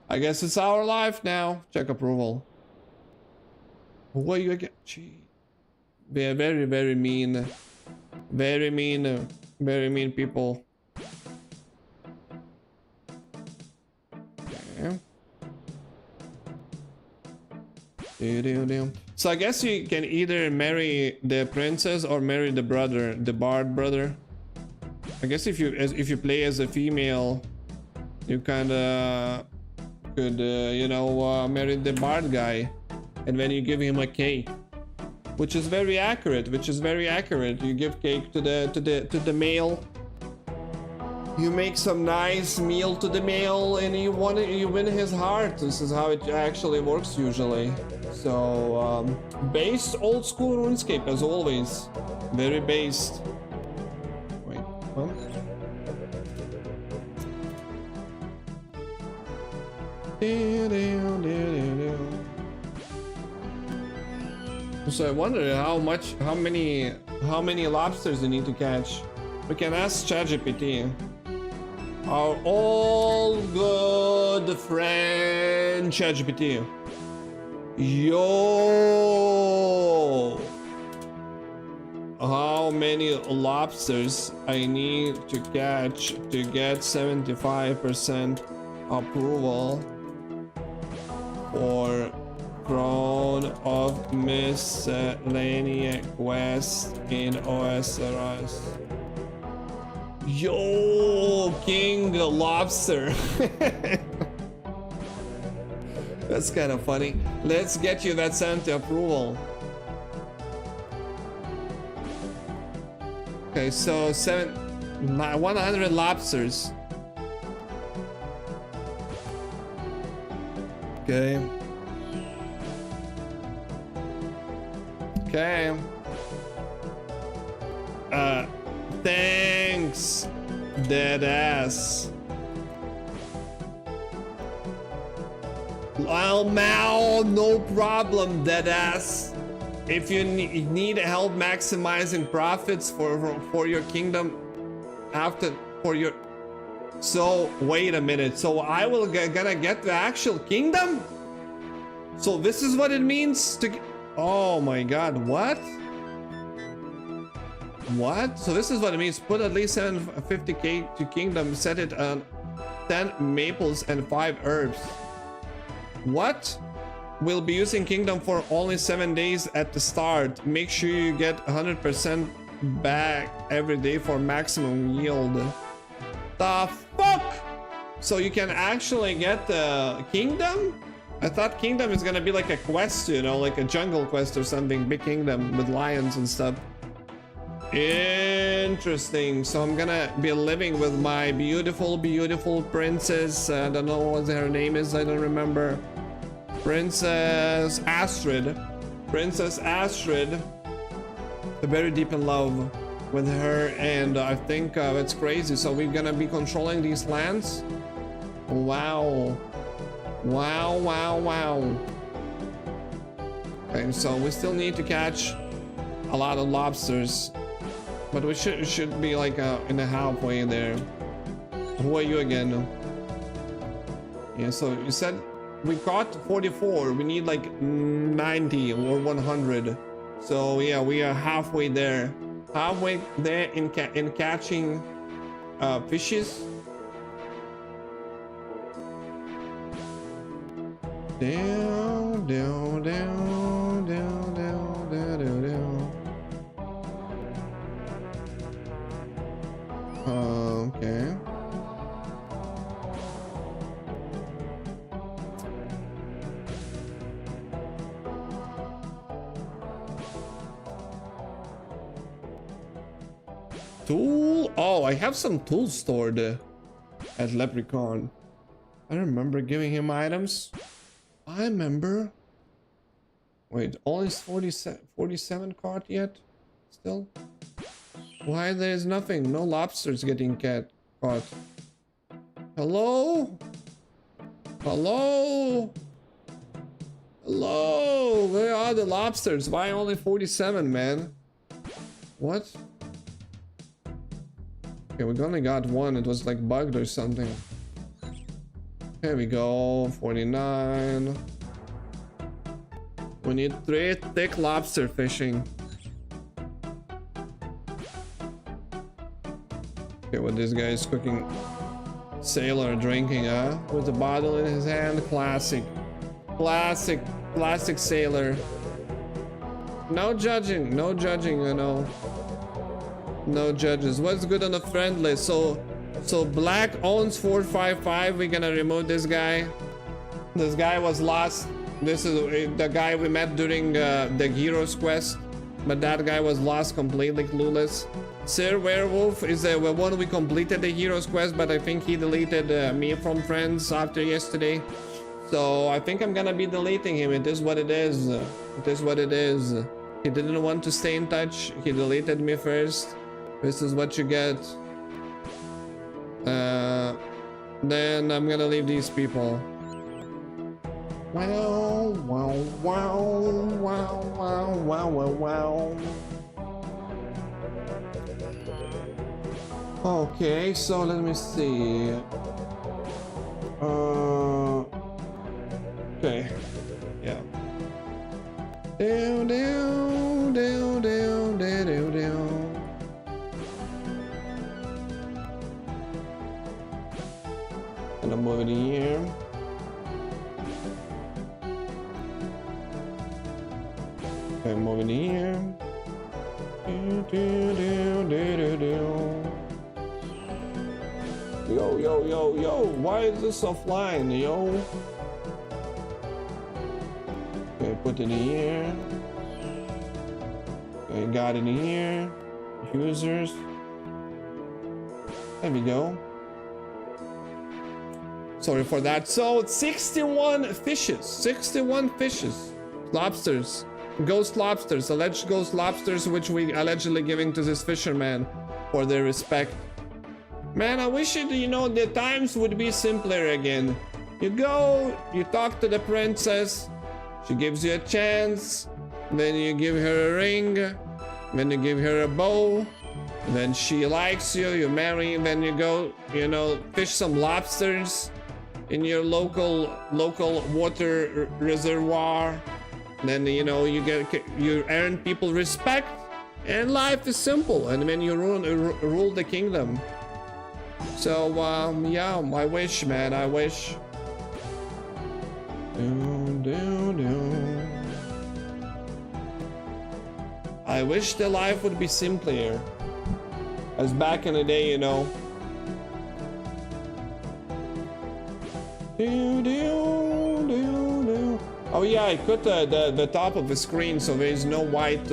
I guess it's our life now. Check approval. What you get? Gee. They're very, very mean. Very mean people. Okay. So I guess you can either marry the princess or marry the brother, the bard brother. I guess if you play as a female, you kind of could you know, marry the bard guy, and then you give him a cake, which is very accurate. You give cake to the male. You make some nice meal to the male, and you win his heart. This is how it actually works usually. So based old school RuneScape as always, very based. Wait, huh? So I wonder how many lobsters you need to catch. We can ask ChatGPT. Our all good friend ChatGPT. Yo, how many lobsters I need to catch to get 75% approval for Crown of Miscellaneous Quest in OSRS? Yo, King Lobster. That's kind of funny. Let's get you that Santa approval. Okay, so 100 lobsters. Okay. Okay. Thanks, deadass. Well, Mao, no problem, deadass. If you need help maximizing profits for your kingdom so wait a minute, so I will gonna get the actual kingdom? So this is what it means to oh my god, what? So this is what it means. Put at least 750k to kingdom, set it on 10 maples and 5 herbs. What? We'll be using kingdom for only 7 days at the start. Make sure you get 100% back every day for maximum yield. The fuck? So you can actually get the kingdom? I thought kingdom is gonna be like a quest, you know, like a jungle quest or something. Big kingdom with lions and stuff. Interesting. So I'm gonna be living with my beautiful princess. I don't know what her name is. I don't remember. Princess Astrid. Very deep in love with her, and I think it's crazy. So we're gonna be controlling these lands. Wow. Okay, so we still need to catch a lot of lobsters, but we should be like in the halfway there. Who are you again? Yeah, so you said we caught 44. We need like 90 or 100. So yeah, we are halfway there. Halfway there in catching fishes. Down. Okay. Tool? Oh, I have some tools stored at Leprechaun. I remember giving him items. I remember. Wait, only 47 caught yet? Still? Why there's nothing? No lobsters getting caught. Hello? Hello? Hello? Where are the lobsters? Why only 47, man? What? Okay, we only got one. It was like bugged or something. Here we go. 49. We need 3 thick lobster fishing. Okay, what this guy is cooking. Sailor drinking, huh? With a bottle in his hand. Classic. Classic sailor. No judging, you know. No judges. What's good on the friend list? So Black owns 455. We're gonna remove this guy. This guy was lost. This is the guy we met during the Heroes quest, but that guy was lost, completely clueless. Sir Werewolf is the one we completed the Heroes quest, but I think he deleted me from friends after yesterday. So I think I'm gonna be deleting him. It is what it is. It is what it is. He didn't want to stay in touch. He deleted me first. This is what you get. Then I'm gonna leave these people. Wow, wow, wow, wow, wow, wow, wow, wow. Okay, so let me see. Okay, yeah. Down, down, down, down, down, down. And I'm moving here. Okay, I'm moving here. Do, do, do, do, do, do. Yo, yo, yo, yo, why is this offline, yo? Okay, put it in here. Okay, got it in here. Users. There we go. Sorry for that. So, 61 fishes. 61 fishes. Lobsters. Ghost lobsters. Alleged ghost lobsters, which we allegedly giving to this fisherman for their respect. Man, I wish it, you know, the times would be simpler again. You go, you talk to the princess, she gives you a chance, then you give her a ring, then you give her a bow, then she likes you, you marry, then you go, you know, fish some lobsters in your local water reservoir. Then, you know, you earn people respect, and life is simple, and then you rule the kingdom. So, yeah, I wish, man, I wish. I wish the life would be simpler. As back in the day, you know. Oh yeah, I cut the top of the screen so there is no white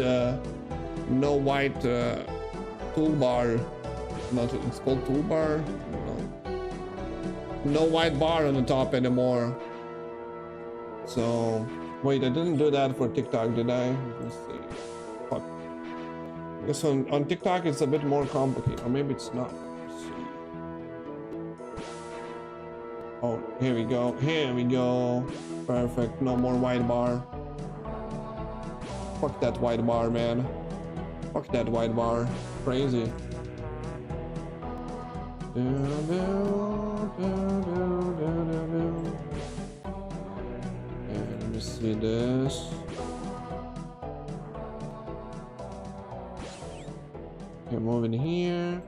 toolbar. Not, it's called toolbar. No white bar on the top anymore. So wait, I didn't do that for TikTok, did I? Let's see. Fuck. I guess on TikTok it's a bit more complicated, or maybe it's not. Let's see. Oh, here we go. Here we go. Perfect. No more white bar. Fuck that white bar, man. Fuck that white bar. Crazy. And let me see this. Okay, moving here.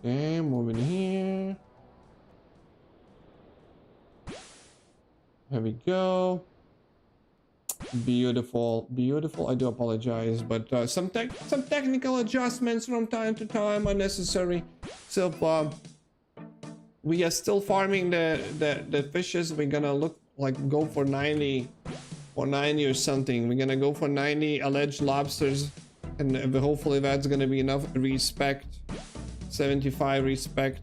Okay, moving here. Here we go. Beautiful, beautiful. I do apologize, but some technical adjustments from time to time are necessary. So we are still farming the fishes. We're gonna go for 90 or something. We're gonna go for 90 alleged lobsters, and hopefully that's gonna be enough respect. 75 respect,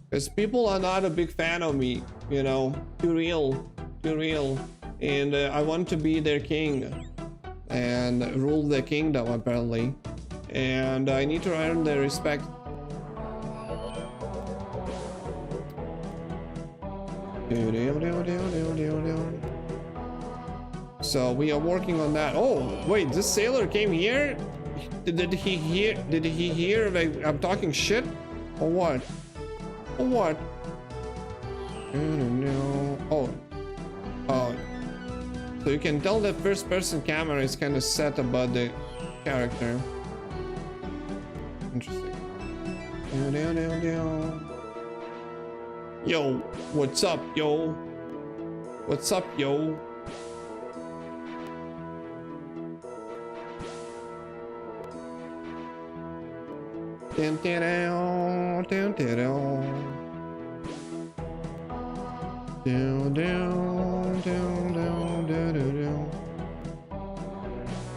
because people are not a big fan of me, you know. Too real. And I want to be their king and rule the kingdom, apparently, and I need to earn their respect. So we are working on that. Oh, wait, this sailor came here? Did he hear like I'm talking shit? Or what? Or what? I don't know. Oh. So you can tell the first person camera is kind of set about the character. Interesting. Yo, what's up, yo? What's up, yo?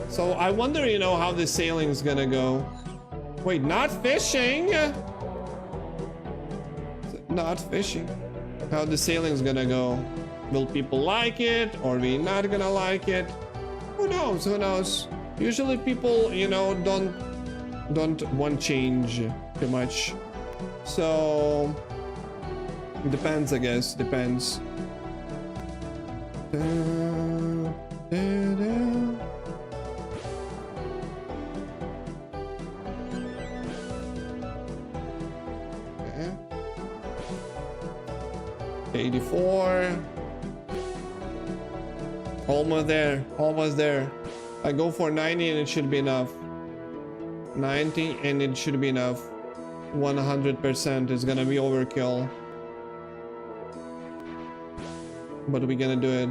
So I wonder, you know, how the sailing's gonna go. Wait, not fishing? Not fishing. How the sailing's gonna go? Will people like it, or we not gonna like it? Who knows? Who knows? Usually people, you know, don't want change too much. So it depends, I guess. Depends. 84. Almost there. Almost there. I go for 90 and it should be enough. 90 and it should be enough. 100% is gonna be overkill. But we're gonna do it.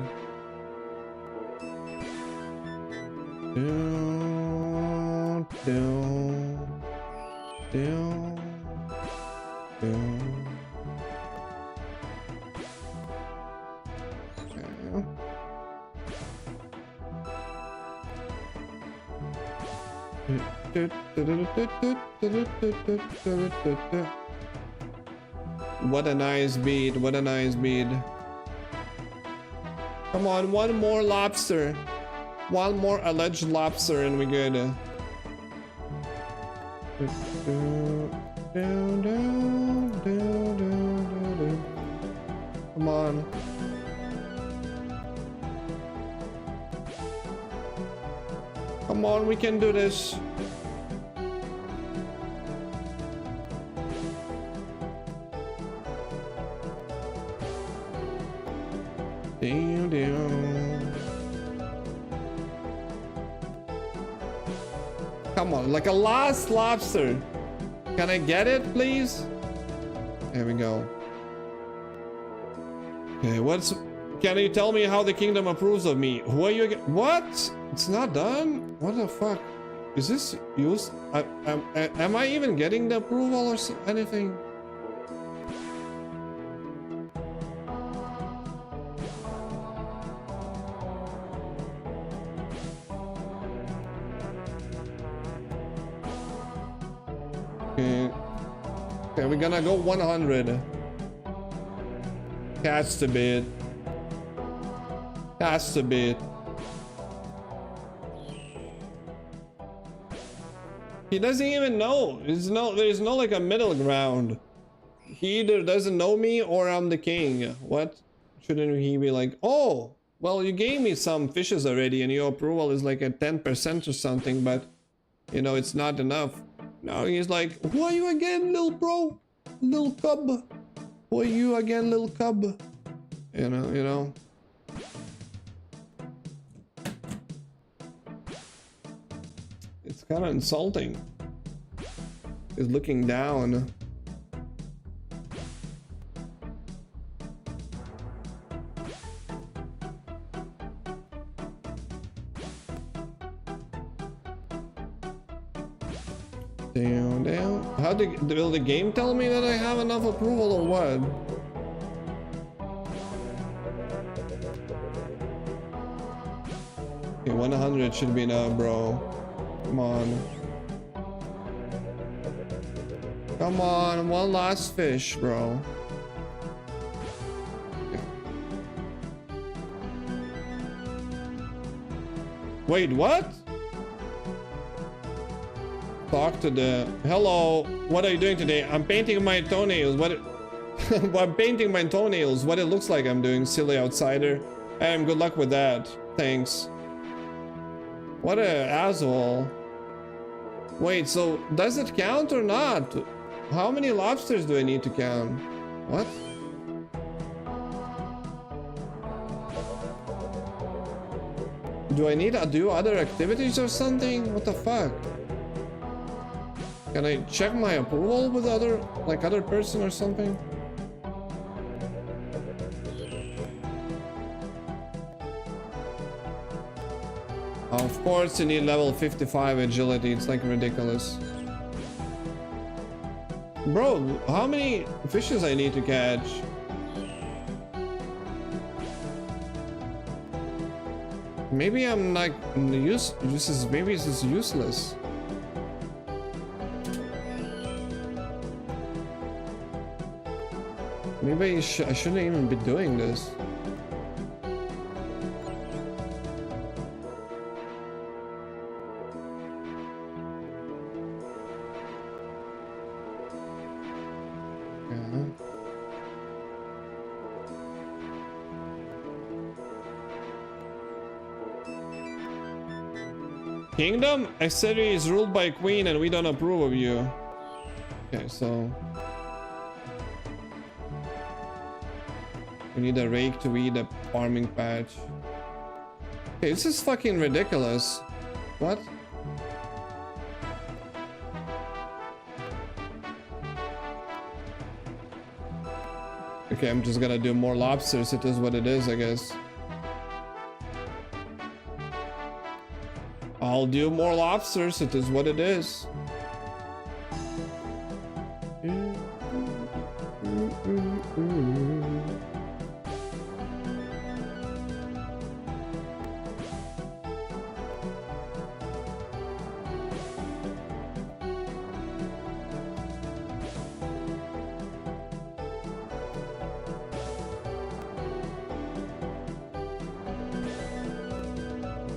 What a nice beat, what a nice beat. Come on, one more lobster. One more alleged lobster and we're good. Come on. Come on, we can do this. Come on, like a last lobster. Can I get it, please? There we go. Okay, can you tell me how the kingdom approves of me? Who are you again? What? It's not done? What the fuck? Is this used? Am I even getting the approval or anything? Okay, we're gonna go 100. That's the bit. That's the bit. He doesn't even know. There's no like a middle ground. He either doesn't know me or I'm the king. What? Shouldn't he be like, oh, well, you gave me some fishes already and your approval is like at 10% or something, but you know, it's not enough. No, he's like, who are you again, little bro? Little cub? Who are you again, little cub? You know. It's kind of insulting. He's looking down. Down. Will the game tell me that I have enough approval or what? Okay, 100 should be enough, bro. Come on. Come on, one last fish, bro. Okay. Wait, what? Talk to the... Hello, what are you doing today? I'm painting my toenails. What? I'm painting my toenails. What it looks like I'm doing, silly outsider. Good luck with that. Thanks. What a asshole. Wait, so does it count or not? How many lobsters do I need to count? What? Do I need to do other activities or something? What the fuck? Can I check my approval with other person or something? Of course you need level 55 agility. It's like ridiculous. Bro, how many fishes I need to catch? Maybe I'm like maybe this is useless. Maybe I shouldn't even be doing this. Kingdom? Exeter is ruled by a queen and we don't approve of you. Okay, so... we need a rake to weed a farming patch. Okay, this is fucking ridiculous. What? Okay, I'm just gonna do more lobsters. It is what it is, I guess. I'll do more lobsters. It is what it is.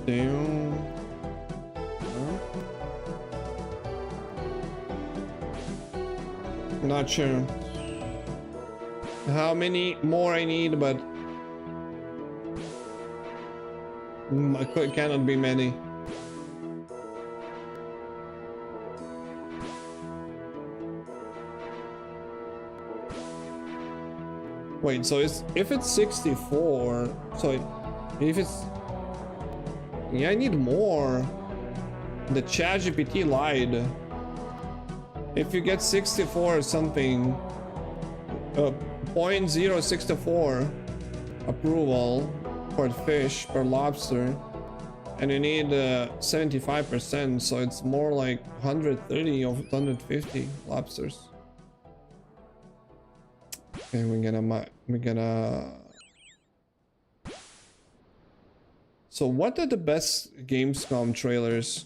Damn. Not sure how many more I need, but it cannot be many. Wait, so if it's 64, so if it's, yeah, I need more. The ChatGPT lied. If you get 64 or something, 0.064 approval per fish, per lobster, and you need 75%, so it's more like 130 or 150 lobsters. Okay, we're gonna. So what are the best Gamescom trailers?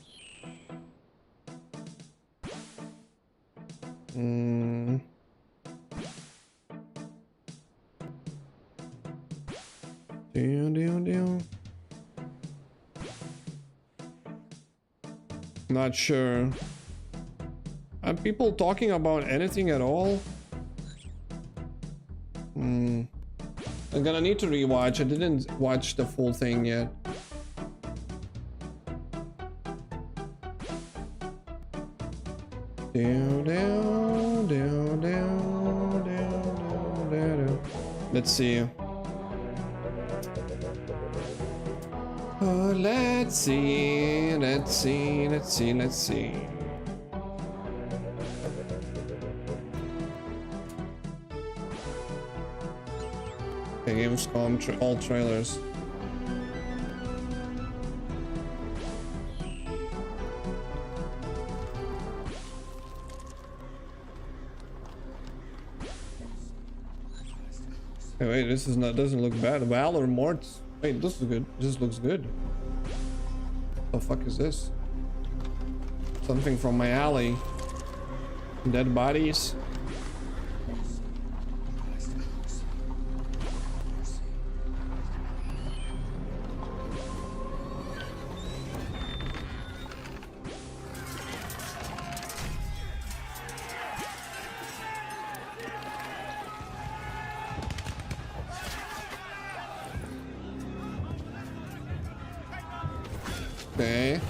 Not sure. Are people talking about anything at all? I'm gonna need to rewatch. I didn't watch the full thing yet. Let's see. Oh, let's see. Okay, Gamescom all trailers. Hey, wait, this is not, doesn't look bad. Valor Morts. Wait, this is good. This looks good. What the fuck is this? Something from my alley. Dead bodies. Okay.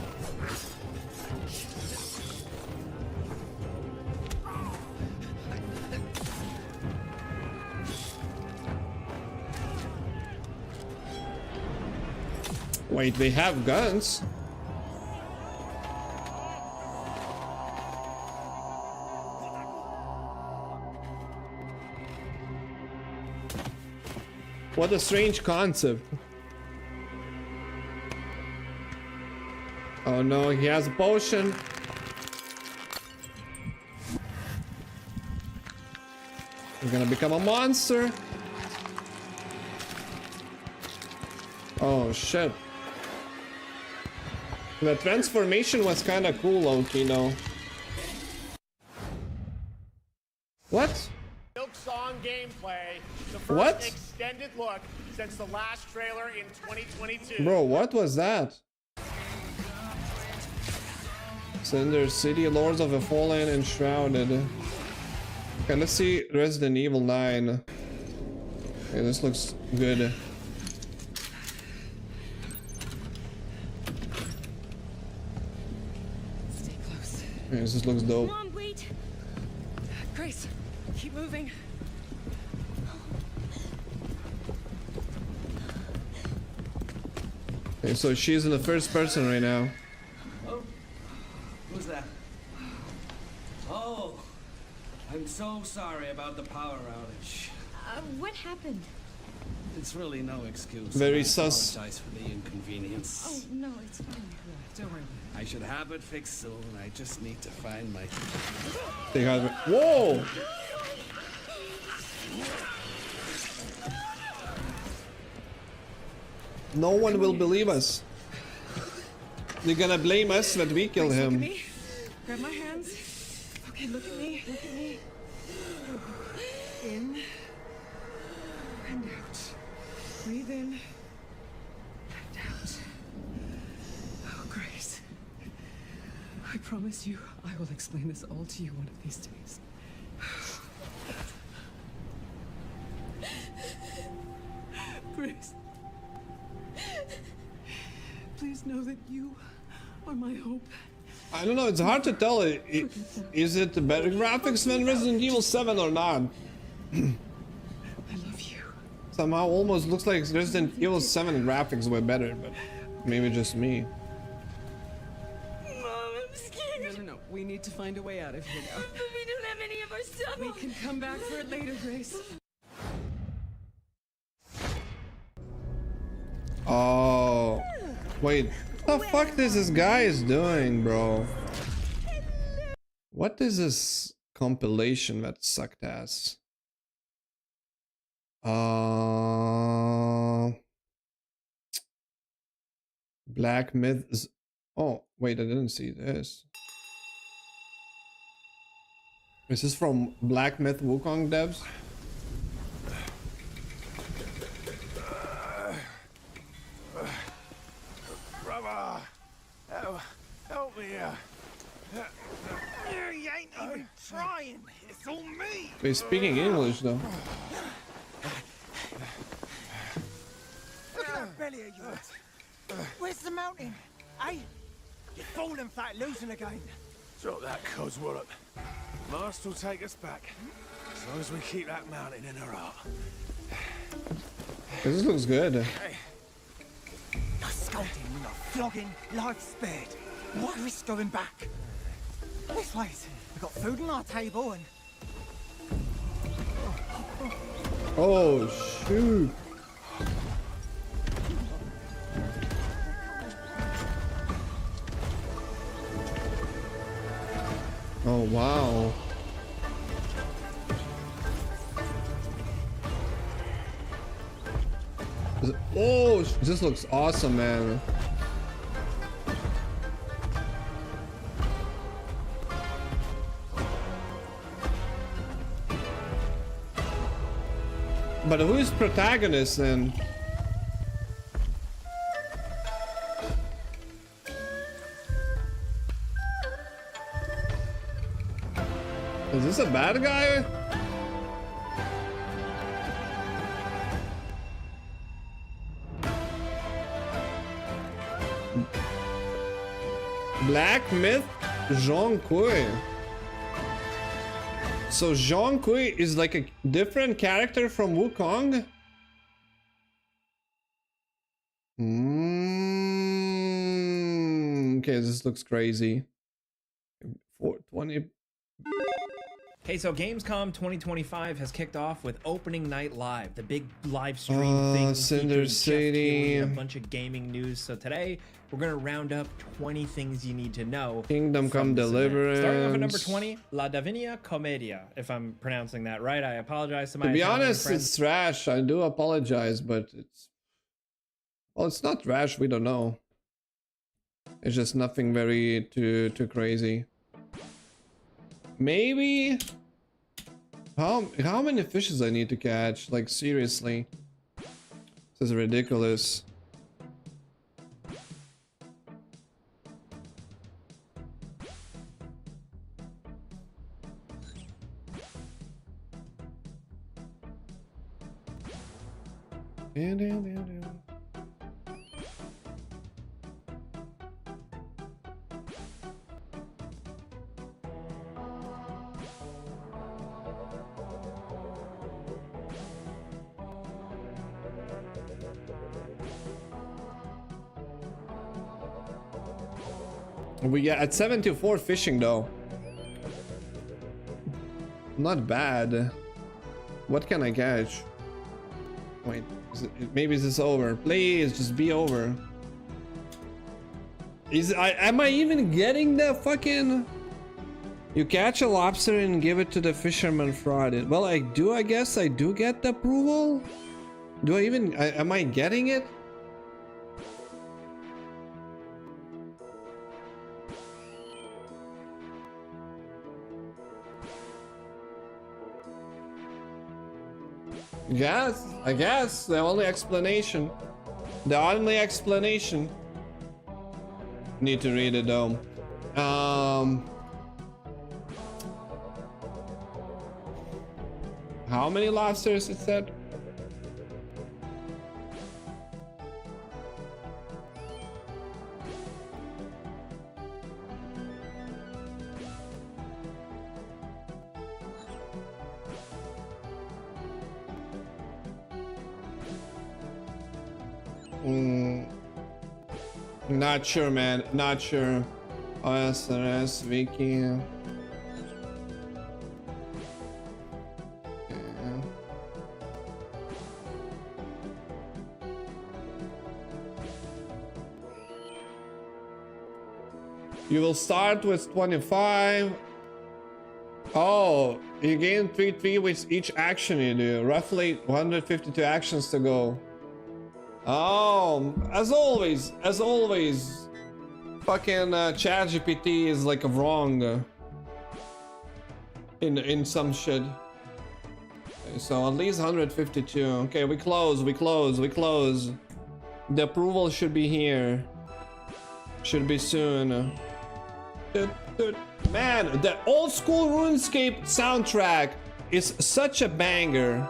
Wait, they have guns? What a strange concept. Oh no, he has a potion. We're gonna become a monster. Oh shit. The transformation was kind of cool, Loki, though. What? Silk Song gameplay. The first What? extended look since the last trailer in 2022. Bro, what was that? Cinder City, Lords of the Fallen, Enshrouded. Okay, let's see Resident Evil 9. Okay, this looks good. Stay close. Okay, this looks dope. Mom, wait. Grace, keep moving. Okay, so she's in the first person right now. Oh, who's that? Oh, I'm so sorry about the power outage. What happened? It's really no excuse. Very I sus. apologize for the inconvenience. Oh, no, it's fine. Don't worry. I should have it fixed soon. I just need to find my... They have. Whoa! No one will believe us. They're gonna blame us that we killed Look at him. me. Grab my hands. Okay, look at me. Look at me. In and out. Breathe in and out. Oh, Grace. I promise you, I will explain this all to you one of these days. Grace. Please know that you are my hope. I don't know, it's hard to tell. Is it better graphics than Resident Evil 7 or not? I love you. Somehow almost looks like Resident Evil 7 graphics were better, but maybe just me. Mom, I'm scared. No. We need to find a way out of here now. But we don't have any of our stuff. We can come back for it later, Grace. Oh. Wait. What the fuck is this guy is doing, bro? What is this compilation that sucked ass? Black Myth. Oh, wait, I didn't see this. This is from Black Myth Wukong devs. Brother, help me here. You ain't even trying. It's all me. They're speaking English though. Look at that belly of yours. Where's the mountain? Hey, you're falling fat, losing again. Drop that coswallop. Master will take us back. As long as we keep that mountain in her heart. This looks good. No scolding, no flogging, life spared. Why risk going back? This place, we've got food on our table and... Oh shoot. Oh wow. Oh, this looks awesome, man. But who is protagonist then? Is this a bad guy? Black Myth Zhong Kui. So Zhong Kui is like a different character from Wukong? Okay, this looks crazy. 420. Hey, so Gamescom 2025 has kicked off with Opening Night Live, the big live stream thing Cinder featuring Jeff City. Keighley and a bunch of gaming news. So today we're gonna round up 20 things you need to know. Kingdom Come from this event. Deliverance. Starting off at number 20, La Divina Commedia. If I'm pronouncing that right, I apologize to my To be Italian honest, friends. it's trash. I do apologize, but it's... Well, it's not trash, we don't know. It's just nothing very too crazy. Maybe... How many fishes I need to catch? Like, seriously. This is ridiculous. We got at 74 fishing though. Not bad. What can I catch? Wait, maybe this is over. Please, just be over. Am I even getting the fucking... You catch a lobster and give it to the fisherman fraud. Well, I do, I guess I do get the approval. Do I even... am I getting it? Yes, I guess the only explanation. The only explanation. Need to read it though. How many lobsters it said? Not sure, man. Not sure. OSRS wiki. Yeah. You will start with 25. Oh, you gain 3 with each action you do. Roughly 152 actions to go. Oh, as always, fucking ChatGPT is like wrong in some shit. Okay, so at least 152. Okay, we close. The approval should be here. Should be soon. Man, the Old School RuneScape soundtrack is such a banger.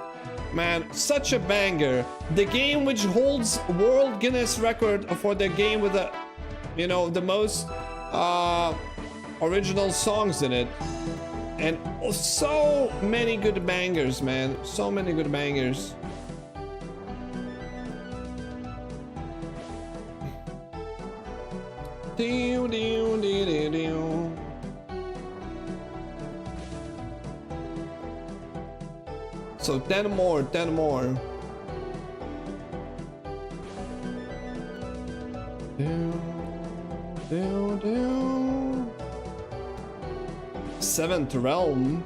Man, such a banger. The game which holds World Guinness record for the game with the, you know, the most original songs in it. And so many good bangers, man. So many good bangers. Doo, doo, doo, doo, doo. So 10 more. Seventh realm.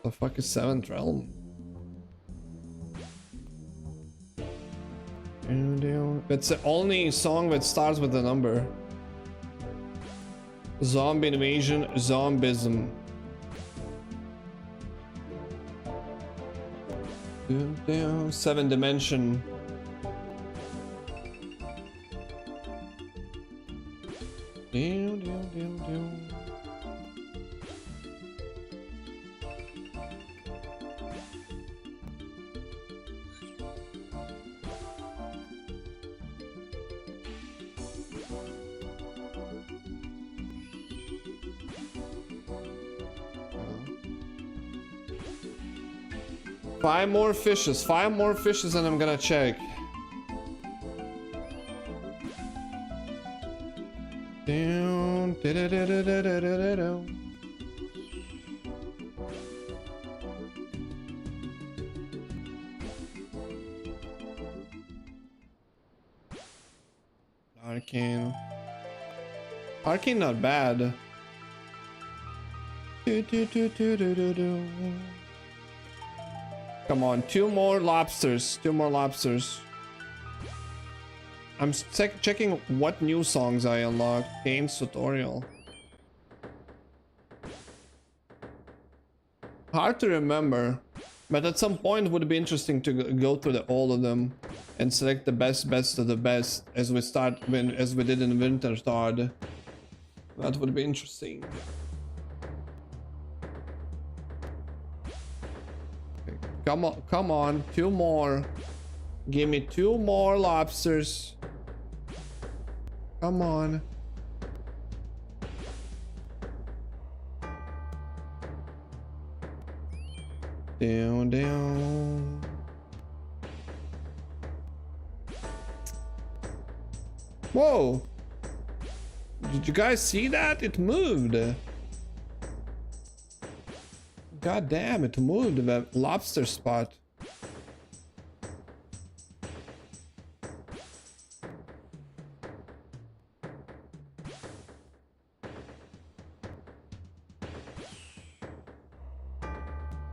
The fuck is seventh realm? It's the only song that starts with a number. Zombie invasion, zombism. Seven dimension. 5 more fishes. 5 more fishes and I'm gonna check. Down. Arcane. Arcane not bad. Come on, 2 more lobsters. 2 more lobsters. I'm checking what new songs I unlocked. Games tutorial. Hard to remember, but at some point would be interesting to go through all of them and select the best of the best as we did in Winterthard. That would be interesting. Okay, come on, 2 more. Give me 2 more lobsters. Come on. Down. Whoa! Did you guys see that? It moved. God damn, it moved, the lobster spot.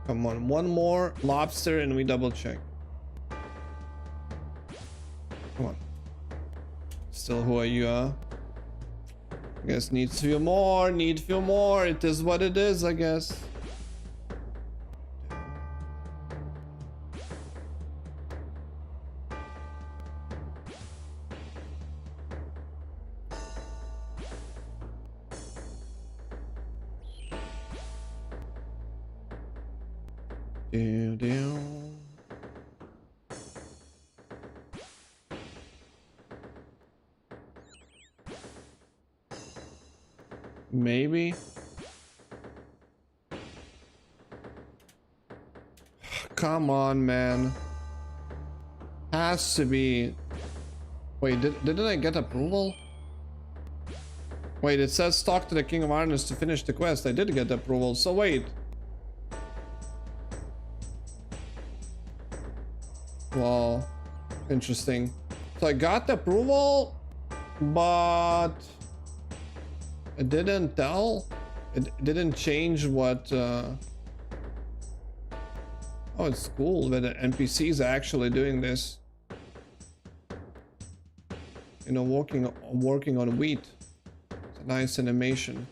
Come on, 1 more lobster and we double check. Come on. Still, who are you, I guess needs few more, need few more. It is what it is, I guess. Maybe. Come on, man. Has to be. Wait, didn't I get approval? Wait, it says talk to the King of Ironman to finish the quest. I did get approval, so wait. Wow. Interesting. So I got the approval, but it didn't tell. It didn't change what. Oh, it's cool that the NPCs are actually doing this. You know, working on wheat. It's a nice animation.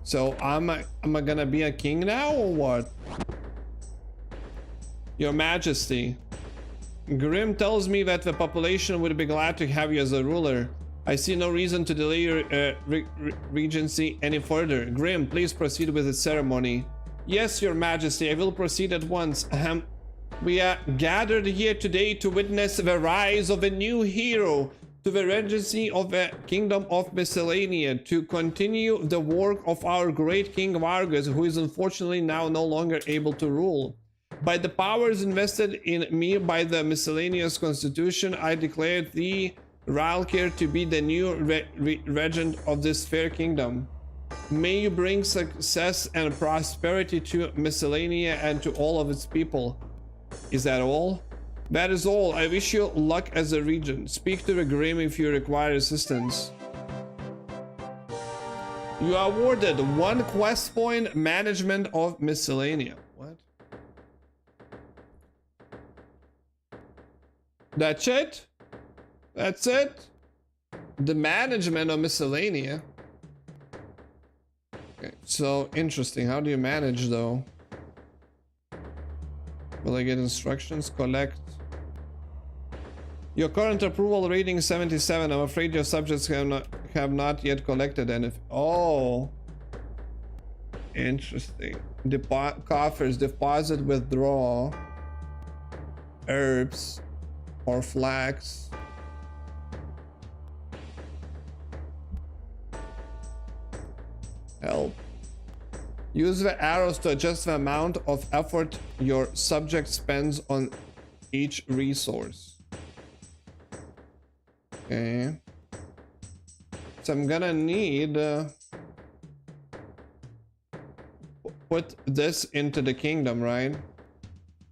So am I gonna be a king now or what? Your Majesty, Grim tells me that the population would be glad to have you as a ruler. I see no reason to delay your regency any further. Grim, please proceed with the ceremony. Yes, Your Majesty, I will proceed at once. We are gathered here today to witness the rise of a new hero to the regency of the Kingdom of Miscellanea, to continue the work of our great King Vargas, who is unfortunately now no longer able to rule. By the powers invested in me by the Miscellaneous Constitution, I declare thee, Ralkir, to be the new regent of this fair kingdom. May you bring success and prosperity to Miscellanea and to all of its people. Is that all? That is all. I wish you luck as a regent. Speak to the Grim if you require assistance. You are awarded 1 quest point, management of Miscellanea. What? That's it? That's it? The management of Miscellanea. Okay, so interesting. How do you manage though? Will I get instructions? Collect. Your current approval rating is 77. I'm afraid your subjects have not yet collected any. Oh, interesting. coffers, deposit, withdraw, herbs, or flax. Help. Use the arrows to adjust the amount of effort your subject spends on each resource. Okay. So I'm gonna need put this into the kingdom, right?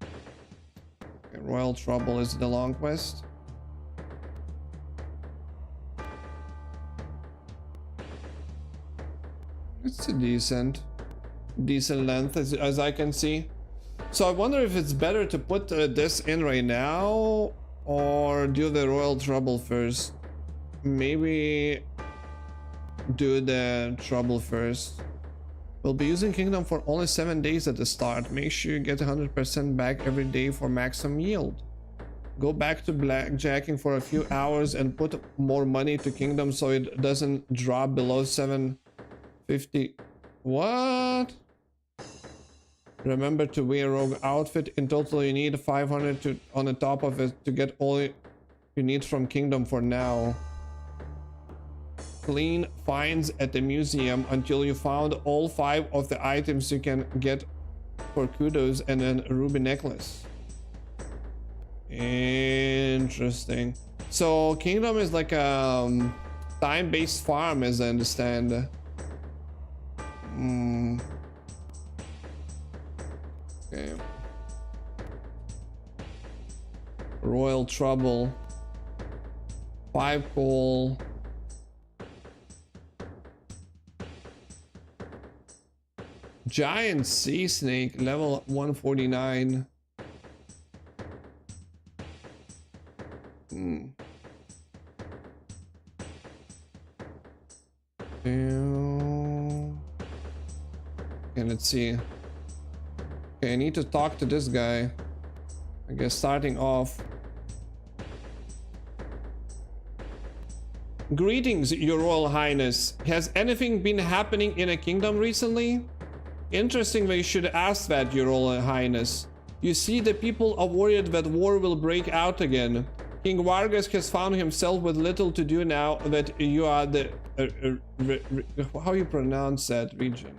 Okay, Royal Trouble is the long quest. It's a decent length as I can see. So I wonder if it's better to put this in right now or do the Royal Trouble first. Maybe do the Trouble first. We'll be using Kingdom for only 7 days at the start. Make sure you get 100% back every day for maximum yield. Go back to blackjacking for a few hours and put more money to Kingdom so it doesn't drop below 750. What? Remember to wear rogue outfit. In total you need 500 on the top of it to get all you need from Kingdom for now. Clean finds at the museum until you found all 5 of the items you can get for kudos and then a ruby necklace. Interesting. So Kingdom is like a time-based farm as I understand. Okay. Royal Trouble. 5 coal. Giant sea snake, level 149. Okay, let's see. Okay, I need to talk to this guy. I guess starting off. Greetings, Your Royal Highness. Has anything been happening in a kingdom recently? Interestingly, you should ask that, Your Royal Highness. You see, the people are worried that war will break out again. King Vargas has found himself with little to do now that you are the... how you pronounce that, regent?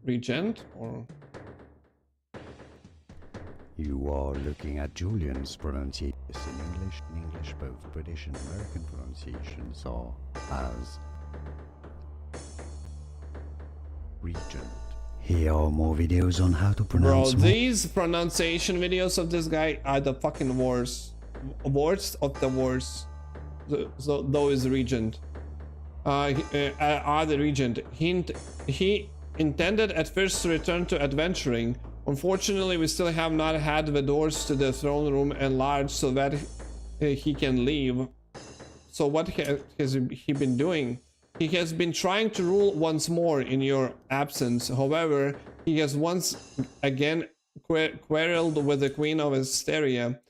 Regent, or... You are looking at Julian's pronunciation in English, both British and American pronunciations are as regent. Here are more videos on how to pronounce. Bro, these pronunciation videos of this guy are the fucking worst. Worst of the worst. So, though is regent. Are the regent. He intended at first to return to adventuring. Unfortunately, we still have not had the doors to the throne room enlarged so that he can leave. So what has he been doing? He has been trying to rule once more in your absence. However, he has once again quarreled with the Queen of Asteria.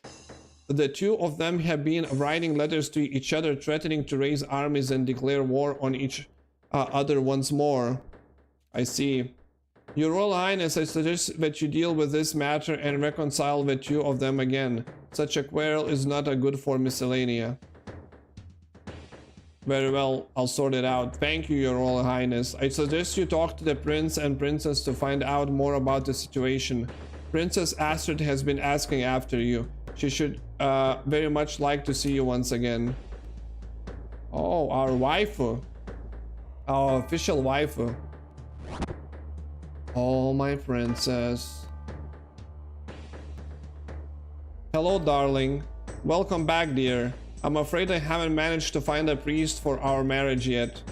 The two of them have been writing letters to each other, threatening to raise armies and declare war on each other once more. I see. Your Royal Highness, I suggest that you deal with this matter and reconcile the two of them again. Such a quarrel is not a good for Miscellanea. Very well, I'll sort it out. Thank you, Your Royal Highness. I suggest you talk to the Prince and Princess to find out more about the situation. Princess Astrid has been asking after you. She should very much like to see you once again. Oh, our waifu. Our official waifu. Oh, my princess. Hello, darling. Welcome back, dear. I'm afraid I haven't managed to find a priest for our marriage yet.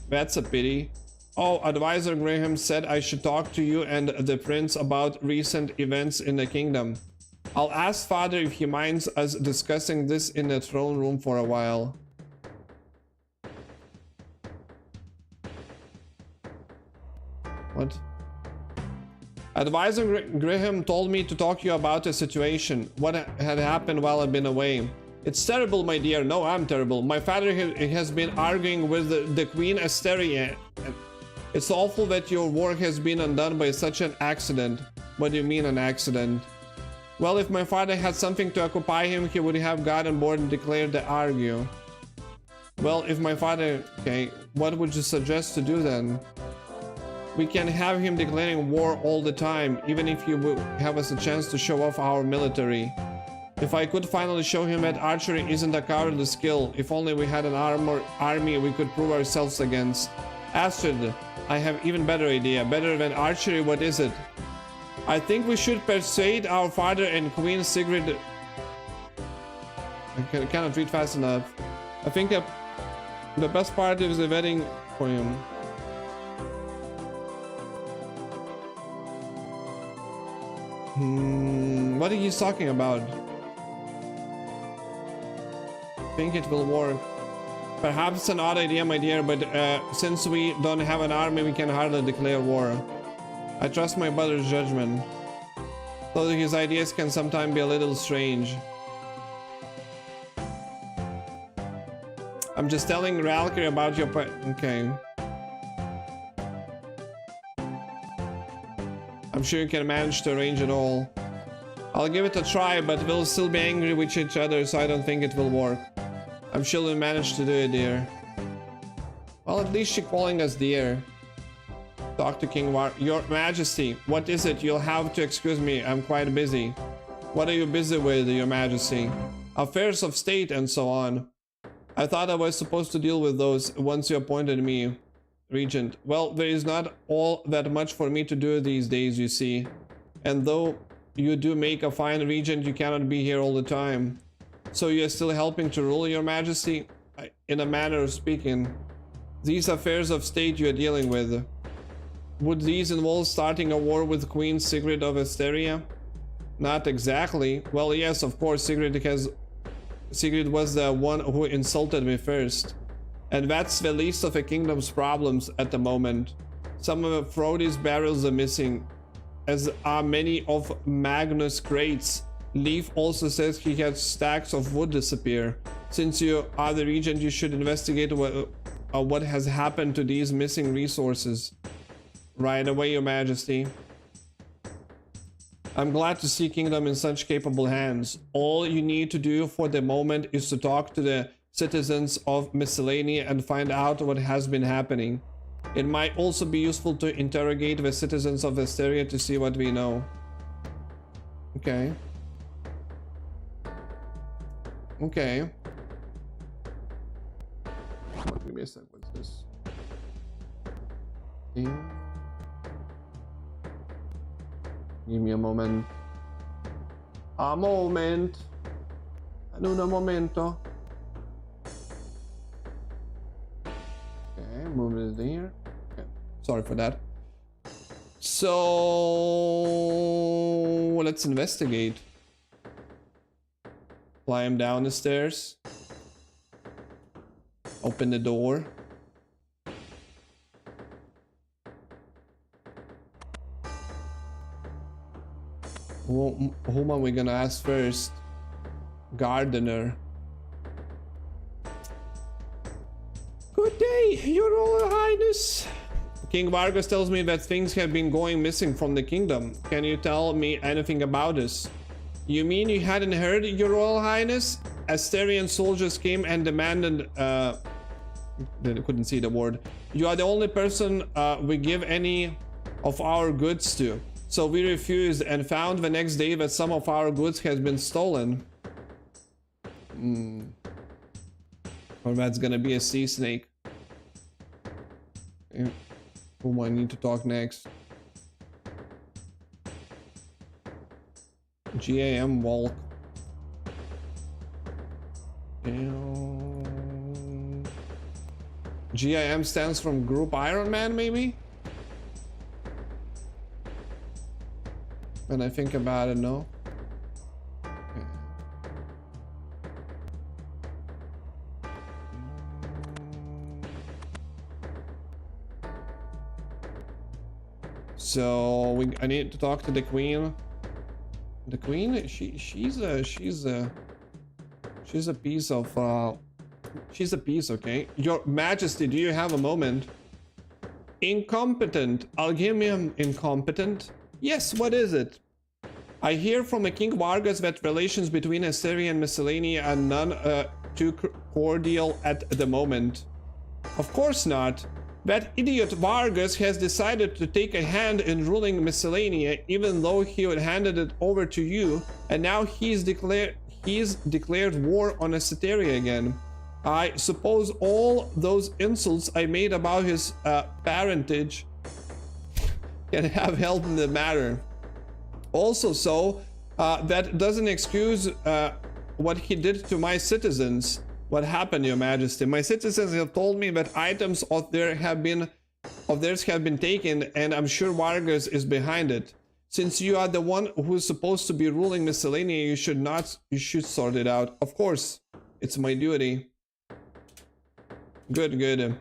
That's a pity. Oh, Advisor Graham said I should talk to you and the prince about recent events in the kingdom. I'll ask Father if he minds us discussing this in the throne room for a while. What? Advisor Graham told me to talk to you about the situation, what had happened while I've been away. It's terrible, my dear. No, I'm terrible. My father has been arguing with the Queen Asteria. It's awful that your work has been undone by such an accident. What do you mean an accident? Well, if my father had something to occupy him, he would have gotten bored and declared the argue. Well, if my father... Okay, what would you suggest to do then? We can have him declaring war all the time, even if you will have us a chance to show off our military. If I could finally show him that archery isn't a cowardly skill, if only we had an army we could prove ourselves against. Astrid, I have even better idea. Better than archery, what is it? I think we should persuade our father and Queen Sigrid... I cannot read fast enough. I think that the best part is the wedding for him. What are you talking about? I think it will work. Perhaps it's an odd idea, my dear, but since we don't have an army, we can hardly declare war. I trust my brother's judgment, though his ideas can sometimes be a little strange. I'm just telling Ralker about your okay. I'm sure you can manage to arrange it all. I'll give it a try, but we'll still be angry with each other, so I don't think it will work. I'm sure we'll manage to do it, dear. Well, at least she's calling us dear. Talk to King War. Your Majesty, what is it? You'll have to excuse me. I'm quite busy. What are you busy with, Your Majesty? Affairs of state and so on. I thought I was supposed to deal with those once you appointed me regent. Well, there is not all that much for me to do these days, you see. And though you do make a fine regent, you cannot be here all the time. So you're still helping to rule, Your Majesty? In a manner of speaking. These affairs of state you're dealing with, would these involve starting a war with Queen Sigrid of Asteria? Not exactly. Well, yes, of course, Sigrid was the one who insulted me first. And that's the least of the kingdom's problems at the moment. Some of Frodi's barrels are missing, as are many of Magnus' crates. Leaf also says he had stacks of wood disappear. Since you are the regent, you should investigate what has happened to these missing resources. Right away, Your Majesty. I'm glad to see Kingdom in such capable hands. All you need to do for the moment is to talk to the citizens of Miscellany and find out what has been happening. It might also be useful to interrogate the citizens of Asteria to see what we know. Okay. Okay. Give me a sec. What's this? Yeah. Give me a moment. A moment. En un momento. Okay, move this here. Okay. Sorry for that. So let's investigate. Climb down the stairs. Open the door. Whom are we gonna ask first? Gardener. Good day, Your Royal Highness. King Vargas tells me that things have been going missing from the kingdom. Can you tell me anything about this? You mean you hadn't heard, Your Royal Highness? Asterian soldiers came and demanded... I couldn't see the word. You are the only person we give any of our goods to. So we refused and found the next day that some of our goods had been stolen. Or that's gonna be a sea snake. Yeah. Whom I need to talk next? GAM Walk. GIM stands from Group Ironman, maybe? When I think about it, no. Okay. So I need to talk to the queen. The queen, she's She's a piece of, she's a piece, okay? Your Majesty, do you have a moment? Incompetent. I'll give him incompetent. Yes, what is it? I hear from a King Vargas that relations between Assyria and Miscellanea are none too cordial at the moment. Of course not. That idiot Vargas has decided to take a hand in ruling Miscellanea, even though he had handed it over to you, and now he's declared war on Assyria again. I suppose all those insults I made about his parentage can have helped in the matter. Also, that doesn't excuse what he did to my citizens. What happened, Your Majesty? My citizens have told me that items of theirs have been taken, and I'm sure Vargas is behind it. Since you are the one who's supposed to be ruling Miscellanea, you should sort it out. Of course, it's my duty. Good, good.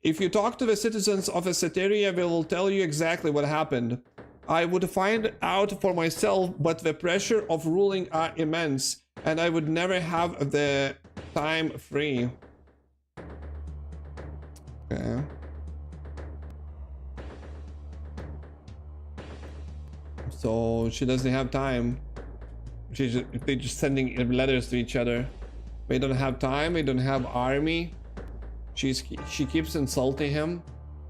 If you talk to the citizens of Assyria, they will tell you exactly what happened. I would find out for myself, but the pressure of ruling are immense, and I would never have the time free. Okay. So she doesn't have time. They're just sending letters to each other. They don't have time. They don't have army. She keeps insulting him.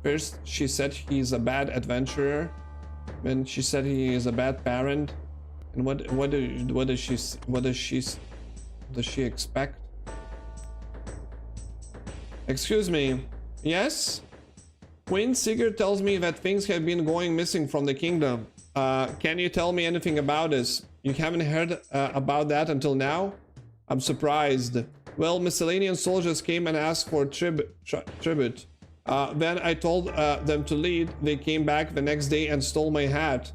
First, she said he's a bad adventurer. Then she said he is a bad parent. And what does she expect? Excuse me. Yes? Queen Sigurd tells me that things have been going missing from the kingdom. Can you tell me anything about this? You haven't heard about that until now? I'm surprised. Well, Miscellanean soldiers came and asked for tribute. Then I told them to leave. They came back the next day and stole my hat.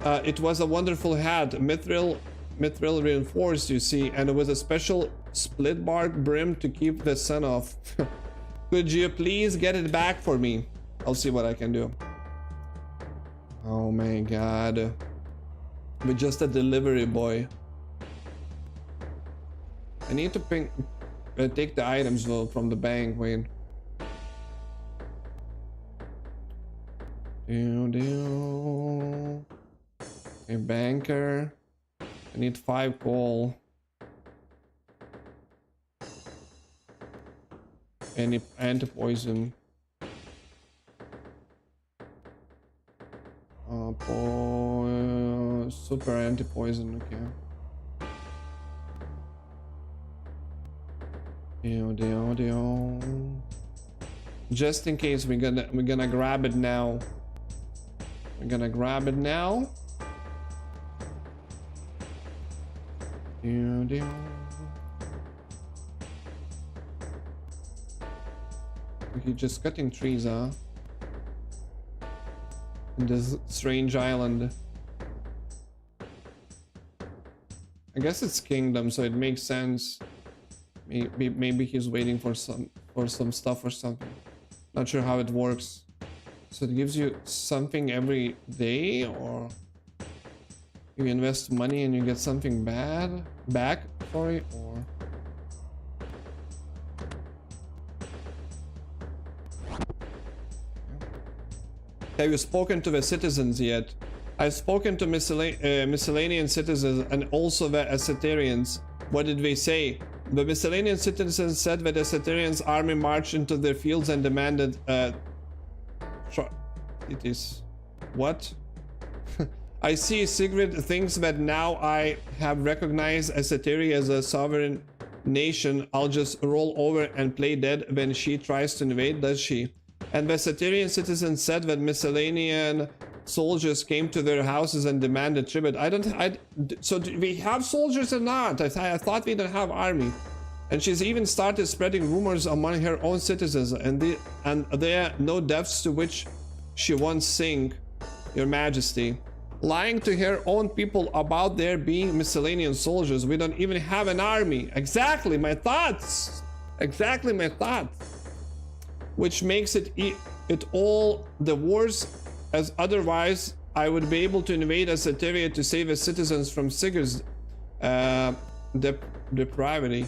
It was a wonderful hat, mithril reinforced, you see, and it was a special split bark brim to keep the sun off. Could you please get it back for me? I'll see what I can do. Oh my god. We're just a delivery boy. I need to take the items though from the bank. Wait. A banker. I need 5 coal. Any anti-poison. Super anti-poison, okay. Just in case we're gonna grab it now. We're gonna grab it now. Okay, just cutting trees, huh? In this strange island. I guess it's kingdom, so it makes sense. Maybe he's waiting for some stuff or something. Not sure how it works. So it gives you something every day, or you invest money and you get something back, sorry, or have you spoken to the citizens yet? I've spoken to Miscellanean citizens and also the Assyrians. What did they say? The Miscellanean citizens said that the Assyrians' army marched into their fields and demanded it is what? I see Sigrid thinks that now I have recognized Assyria as a sovereign nation, I'll just roll over and play dead when she tries to invade, does she? And the Assyrian citizens said that Miscellanean soldiers came to their houses and demanded tribute. So do we have soldiers or not? I thought we didn't have army. And she's even started spreading rumors among her own citizens, and there are no depths to which she won't sink, Your Majesty. Lying to her own people about there being Miscellanean soldiers. We don't even have an army. Exactly my thoughts. Exactly my thoughts. Which makes it all the worse, as otherwise I would be able to invade Assyria to save the citizens from Sigurd's depravity.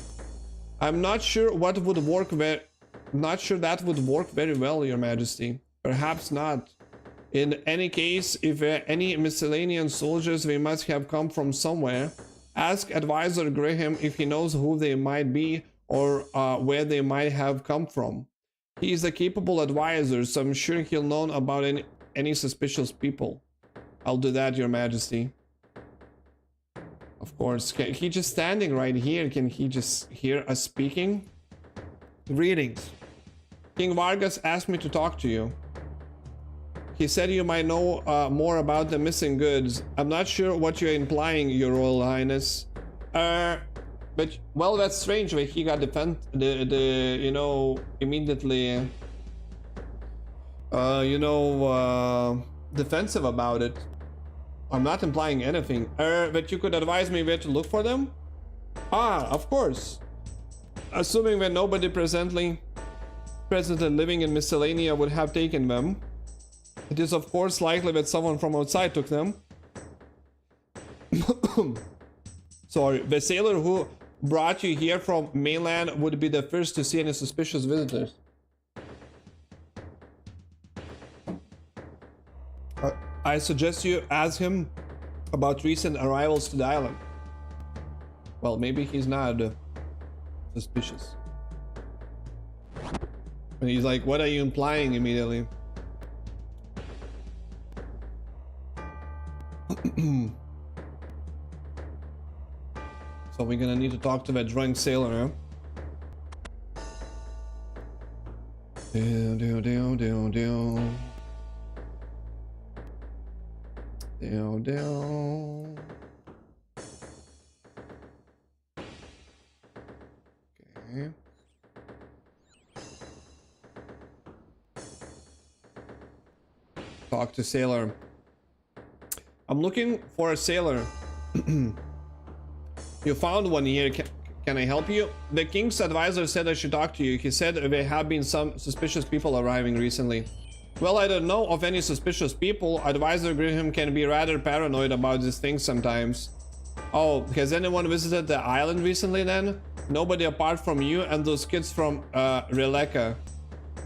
I'm not sure what would work not sure that would work very well, Your Majesty. Perhaps not. In any case, if any miscellaneous soldiers, they must have come from somewhere. Ask Advisor Graham if he knows who they might be or where they might have come from. He is a capable advisor, so I'm sure he'll know about any suspicious people. I'll do that, Your Majesty. Of course. He just standing right here. Can he just hear us speaking? Greetings. King Vargas asked me to talk to you. He said you might know more about the missing goods. I'm not sure what you're implying, Your Royal Highness. But, well, that's strange that he got you know, immediately, defensive about it. I'm not implying anything. But you could advise me where to look for them? Ah, of course. Assuming that nobody presently living in Miscellanea would have taken them. It is of course likely that someone from outside took them. Sorry, the sailor who brought you here from mainland would be the first to see any suspicious visitors. I suggest you ask him about recent arrivals to the island. Well, maybe he's not suspicious. And he's like, what are you implying immediately? So we're gonna need to talk to that drunk sailor, huh? Okay. Talk to sailor. I'm looking for a sailor. You found one here. Can I help you? The king's advisor said I should talk to you. He said there have been some suspicious people arriving recently. Well, I don't know of any suspicious people. Advisor Graham can be rather paranoid about these things sometimes. Oh, has anyone visited the island recently then? Nobody apart from you and those kids from Releka.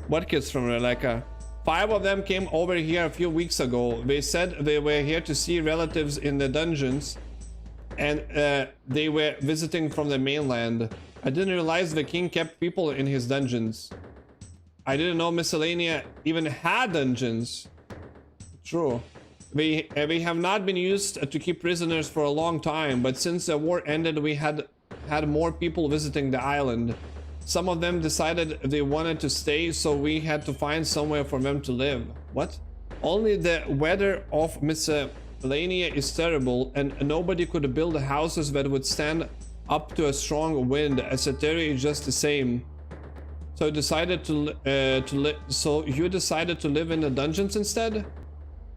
What kids from Releka? 5 of them came over here a few weeks ago. They said they were here to see relatives in the dungeons. And they were visiting from the mainland. I didn't realize the king kept people in his dungeons. I didn't know Miscellanea even had dungeons. True. They have not been used to keep prisoners for a long time, but since the war ended, we had more people visiting the island. Some of them decided they wanted to stay, so we had to find somewhere for them to live. What? Only the weather of Miscellanea is terrible, and nobody could build houses that would stand up to a strong wind. Esoteria is just the same. So you decided to live in the dungeons instead?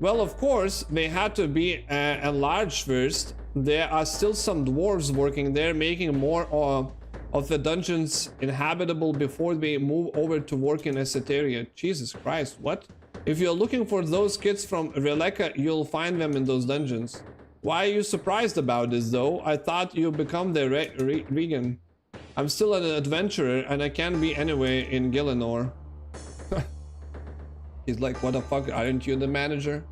Well, of course, they had to be enlarged first. There are still some dwarves working there, making more of the dungeons inhabitable before they move over to work in Esoteria. Jesus Christ, what? If you're looking for those kids from Releka, you'll find them in those dungeons. Why are you surprised about this, though? I thought you become the Regan. I'm still an adventurer, and I can be anyway in Gillinor. He's like, what the fuck, aren't you the manager?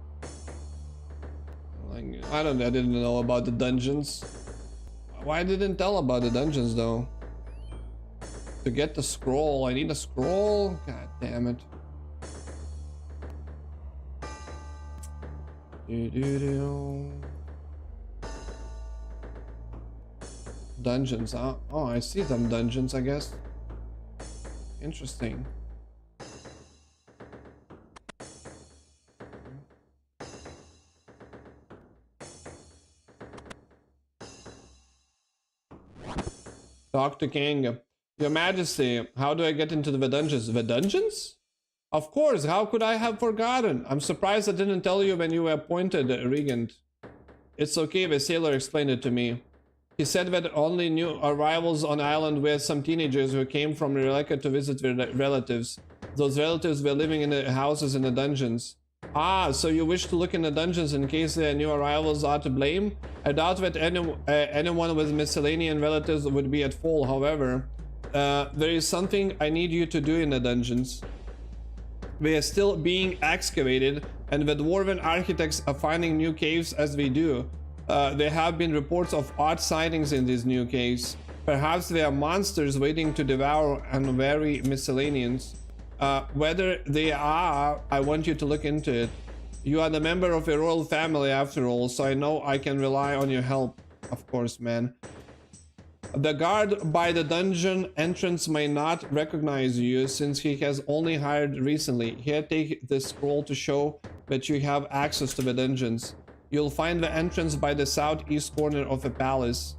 Like, I didn't know about the dungeons. Why didn't tell about the dungeons, though? To get the scroll, I need a scroll? God damn it. Dungeons, huh? Oh, I see them dungeons, I guess. Interesting. Talk to King. Your Majesty, how do I get into the dungeons? The dungeons? Of course, how could I have forgotten? I'm surprised I didn't tell you when you were appointed regent. It's okay, the sailor explained it to me. He said that only new arrivals on island were some teenagers who came from Releka to visit their relatives. Those relatives were living in the houses in the dungeons. Ah, so you wish to look in the dungeons in case the new arrivals are to blame? I doubt that anyone with miscellaneous relatives would be at fault. However, there is something I need you to do in the dungeons. They are still being excavated, and the dwarven architects are finding new caves as we do. There have been reports of odd sightings in these new caves. Perhaps they are monsters waiting to devour and vary miscellaneous. Whether they are, I want you to look into it. You are the member of a royal family after all, so I know I can rely on your help. Of course, man. The guard by the dungeon entrance may not recognize you since he has only hired recently. Here, take this scroll to show that you have access to the dungeons. You'll find the entrance by the southeast corner of the palace.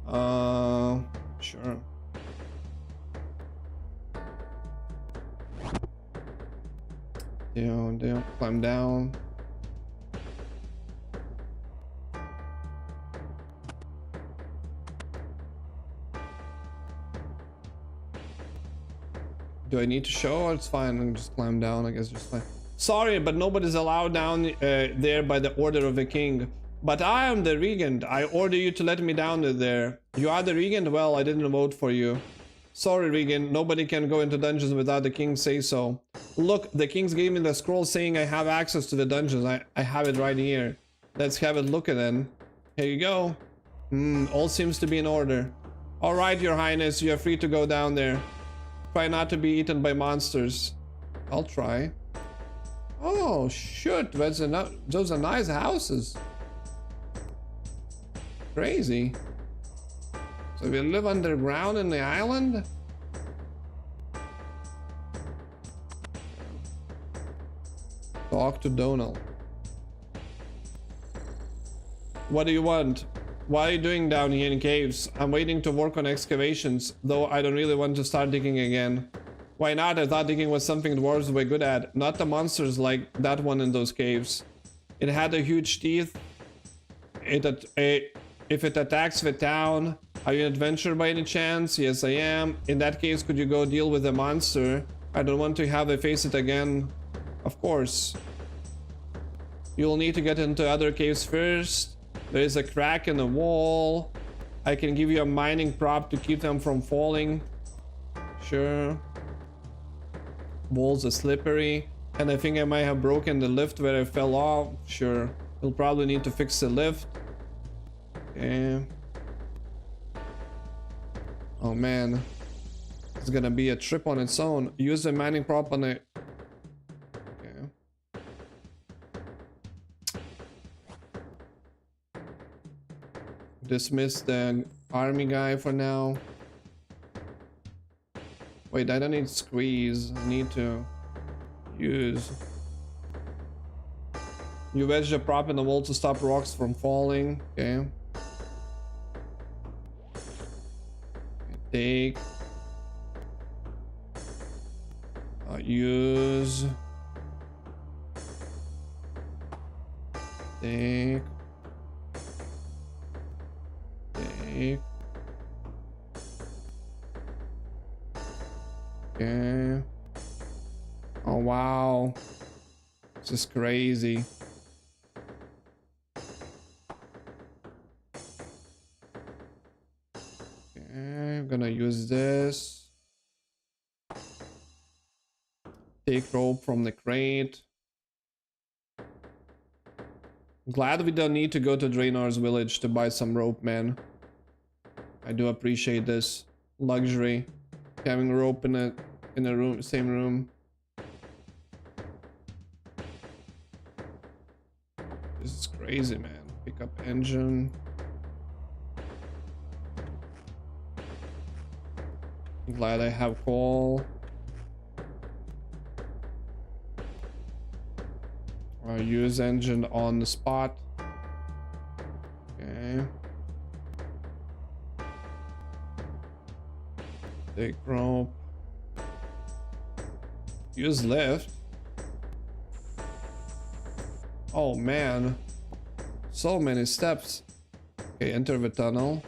Sure. Down, climb down. Do I need to show or it's fine? I can just climb down, I guess just fine. Sorry, but nobody's allowed down there by the order of the king. But I am the regent. I order you to let me down there. You are the regent? Well, I didn't vote for you. Sorry, regent. Nobody can go into dungeons without the king say so. Look, the kings gave me the scroll saying I have access to the dungeons. I have it right here. Let's have a look at it. Here you go. All seems to be in order. All right, your highness. You are free to go down there. Try not to be eaten by monsters. I'll try. Oh, shoot. Those are nice houses. Crazy. So we live underground in the island? Talk to Donald. What do you want? What are you doing down here in caves? I'm waiting to work on excavations, though I don't really want to start digging again. Why not? I thought digging was something dwarves were good at, not the monsters like that one in those caves. It had a huge teeth. If it attacks the town, are you an adventurer by any chance? Yes, I am. In that case, could you go deal with the monster? I don't want to have to face it again. Of course. You'll need to get into other caves first. There is a crack in the wall. I can give you a mining prop to keep them from falling. Sure. Walls are slippery. And I think I might have broken the lift where I fell off. Sure. We'll probably need to fix the lift. Okay. Oh man. It's gonna be a trip on its own. Use the mining prop on it. Okay. Dismiss the army guy for now. Wait, I don't need squeeze. I need to use. You wedge the prop in the wall to stop rocks from falling. Okay. Take. Use. Take. Take. Okay. Oh wow. This is crazy. I'm gonna use this. Take rope from the crate. Glad we don't need to go to Draenor's village to buy some rope, man. I do appreciate this luxury. Having rope in a room, same room. This is crazy, man. Pick up engine. Glad I have coal. I'll use engine on the spot. Okay. Take rope. Use lift. Oh man. So many steps. Okay, enter the tunnel.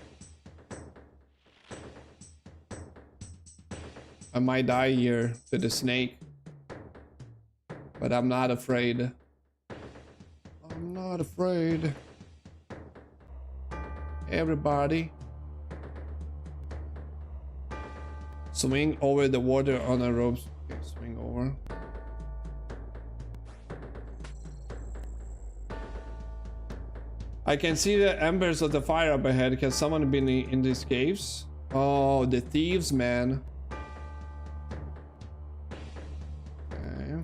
I might die here to the snake. But I'm not afraid. I'm not afraid. Everybody. Swing over the water on a rope. Okay, swing over. I can see the embers of the fire up ahead. Has someone been in these caves? Oh, the thieves, man. Okay.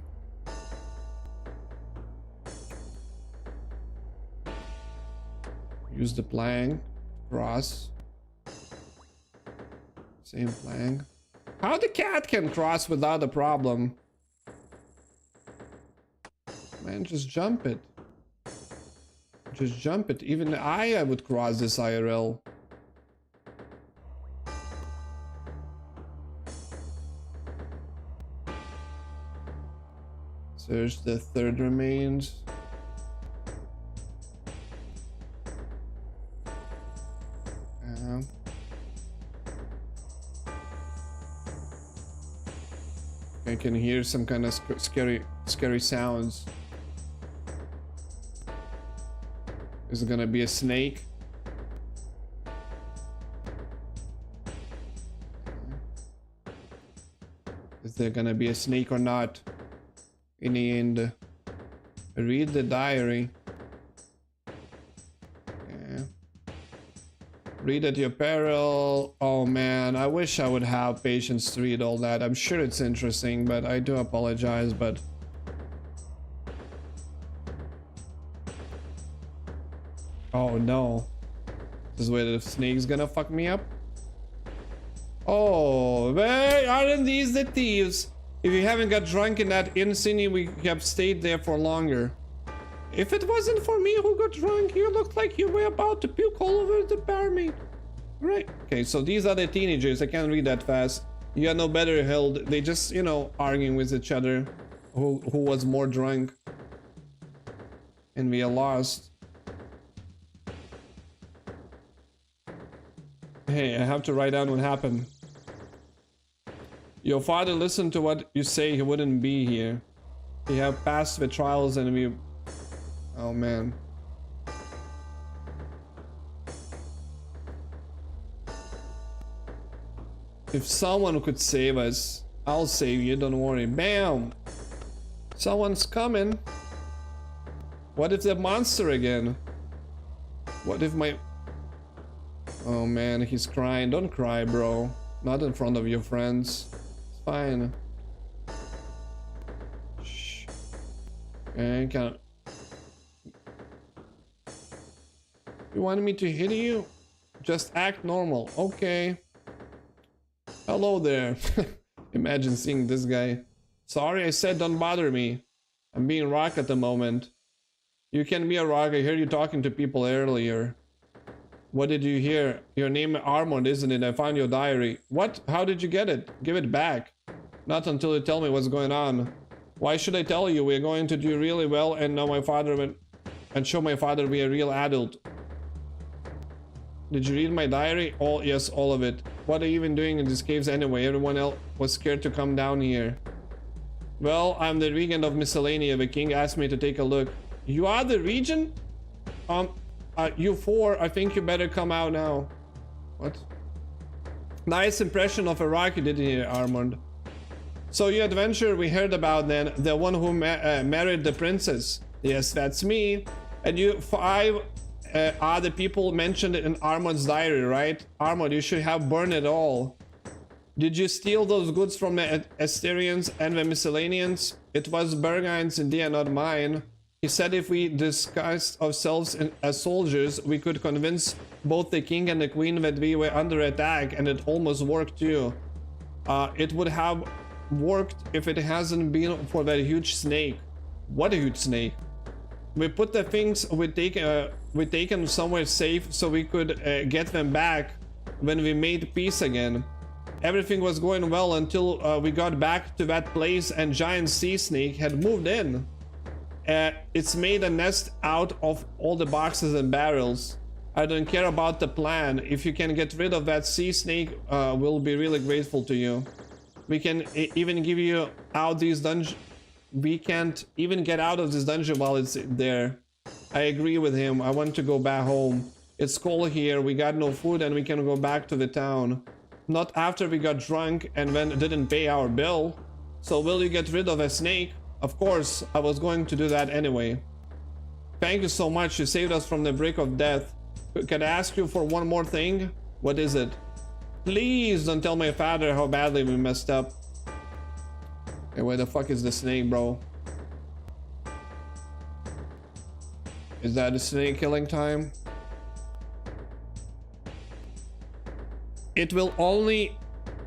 Use the plank. Cross. Same plank. How the cat can cross without a problem? Man, just jump it. Just jump it. Even I would cross this IRL. Search the third remains. I can hear some kind of scary sounds. Is it gonna be a snake? Is there gonna be a snake or not? In the end, read the diary. Okay. Read at your peril. Oh man, I wish I would have patience to read all that. I'm sure it's interesting, but I do apologize, but... Oh no. This is where the snake's gonna fuck me up? Oh, where aren't these the thieves? If you haven't got drunk in that inn, Cindy, we have stayed there for longer. If it wasn't for me who got drunk, you looked like you were about to puke all over the barmaid. Right. Okay, so these are the teenagers. I can't read that fast. You got no better held. They just, you know, arguing with each other. Who was more drunk. And we are lost. Hey, I have to write down what happened. Your father listened to what you say, he wouldn't be here. He have passed the trials and we... Oh man. If someone could save us, I'll save you, don't worry. Bam! Someone's coming. What if the monster again? What if my... Oh man, he's crying. Don't cry, bro. Not in front of your friends. It's fine. Shh. Okay, can... You wanted me to hit you? Just act normal. Okay. Hello there. Imagine seeing this guy. Sorry, I said don't bother me. I'm being rock at the moment. You can be a rock. I heard you talking to people earlier. What did you hear? Your name Armand, isn't it? I found your diary. What? How did you get it? Give it back. Not until you tell me what's going on. Why should I tell you? We're going to do really well and know my father and show my father we're a real adult. Did you read my diary? All, yes, all of it. What are you even doing in these caves anyway? Everyone else was scared to come down here. Well, I'm the regent of Miscellanea. The king asked me to take a look. You are the regent? You four, I think you better come out now. What? Nice impression of Iraq you did here, Armand. So your adventure we heard about then, the one who married the princess. Yes, that's me. And you five are the people mentioned in Armand's diary, right? Armand, you should have burned it all. Did you steal those goods from the Asterians and the Miscellaneans? It was Bergine's idea, not mine. He said if we disguised ourselves as soldiers, we could convince both the king and the queen that we were under attack, and it almost worked too. It would have worked if it hasn't been for that huge snake. What a huge snake. We put the things we'd taken somewhere safe so we could get them back when we made peace again. Everything was going well until we got back to that place and giant sea snake had moved in. It's made a nest out of all the boxes and barrels. I don't care about the plan. If you can get rid of that sea snake, we'll be really grateful to you. We can even give you out these we can't even get out of this dungeon while it's there. I agree with him. I want to go back home. It's cold here. We got no food and we can go back to the town. Not after we got drunk and then didn't pay our bill. So will you get rid of a snake? Of course, I was going to do that anyway. Thank you so much. You saved us from the brink of death. Can I ask you for one more thing? What is it? Please don't tell my father how badly we messed up. Hey, where the fuck is the snake, bro? Is that a snake killing time? It will only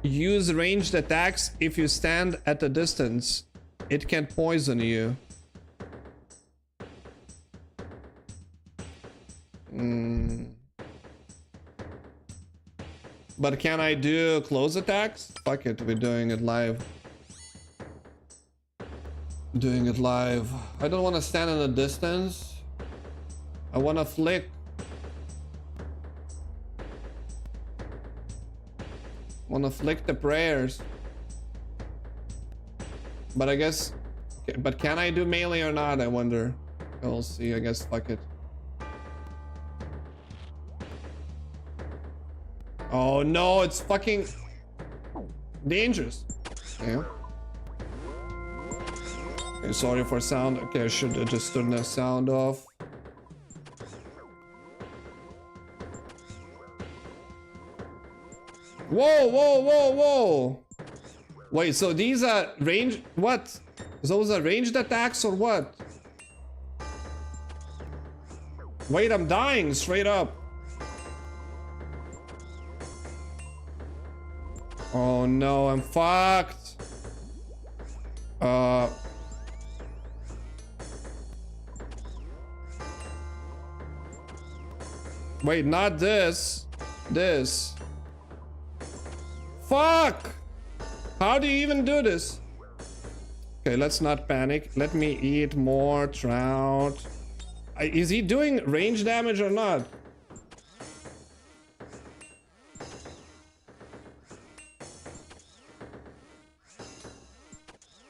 use ranged attacks if you stand at a distance. It can poison you. But can I do close attacks? Fuck it, we're doing it live. Doing it live. I don't want to stand in a distance. I want to flick. Want to flick the prayers. But I guess... But can I do melee or not, I wonder. We'll see, I guess, fuck it. Oh no, it's fucking... dangerous. Yeah. Okay, sorry for sound. Okay, I should have just turned the sound off. Whoa, whoa, whoa, whoa! Wait, so these are range... What? Those are ranged attacks or what? Wait, I'm dying straight up. Oh no, I'm fucked. Wait, not this. This. Fuck! How do you even do this? Okay, let's not panic. Let me eat more trout. Is he doing range damage or not?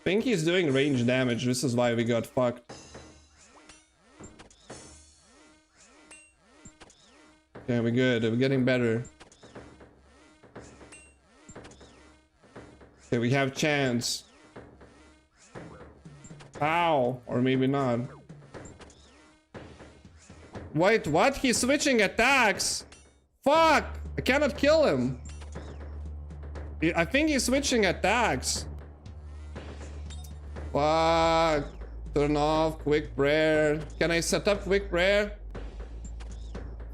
I think he's doing range damage. This is why we got fucked. Okay, we're good. We're getting better. Okay, we have chance. Ow. Or maybe not. Wait, what? He's switching attacks? Fuck! I cannot kill him. I think he's switching attacks. Fuck. Turn off quick prayer. Can I set up quick prayer?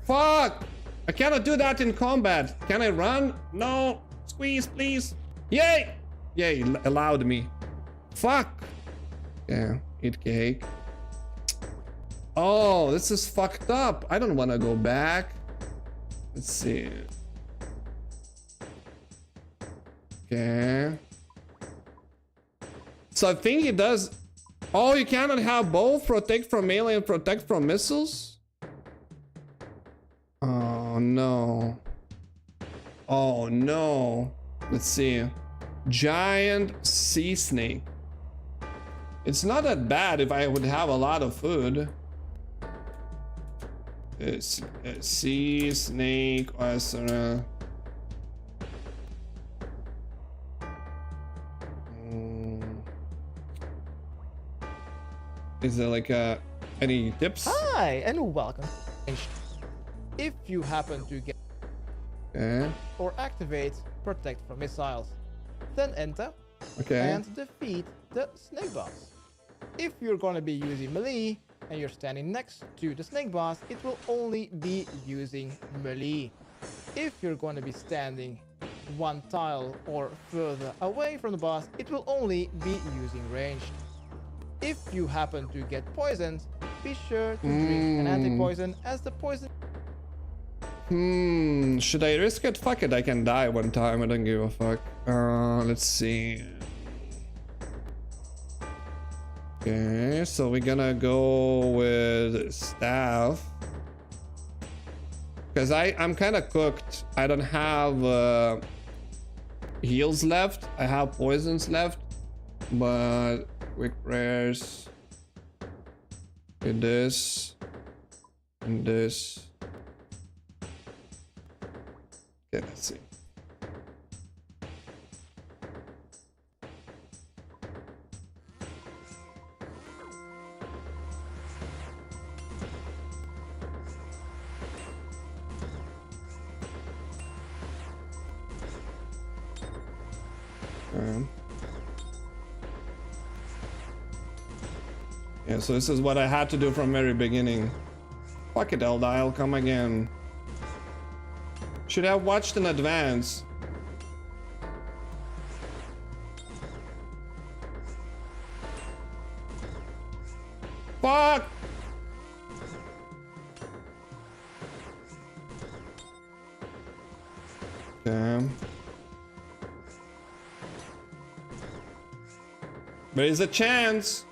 Fuck! I cannot do that in combat. Can I run? No. Squeeze, please. Yay! Yay, allowed me. Fuck. Yeah, eat cake. Oh, this is fucked up. I don't want to go back. Let's see. Okay. So I think he does... Oh, you cannot have both protect from melee and protect from missiles? Oh, no. Oh, no. Let's see. Giant sea snake. It's not that bad if I would have a lot of food. Sea snake OSRS. Is there like any tips? Hi and welcome. If you happen to get or activate protect from missiles, then enter and defeat the snake boss. If you're gonna be using melee and you're standing next to the snake boss, it will only be using melee. If you're gonna be standing one tile or further away from the boss, it will only be using ranged. If you happen to get poisoned, be sure to drink an anti-poison, as the poison... Should I risk it? Fuck it, I can die one time, I don't give a fuck. Let's see. Okay, so we're gonna go with staff. Because I'm kind of cooked. I don't have heals left. I have poisons left. But quick prayers. And this. And this. Okay, let's see. Yeah, so this is what I had to do from very beginning. Fuck it, Elda, I'll come again. Should have watched in advance. Fuck! Damn. There is a chance.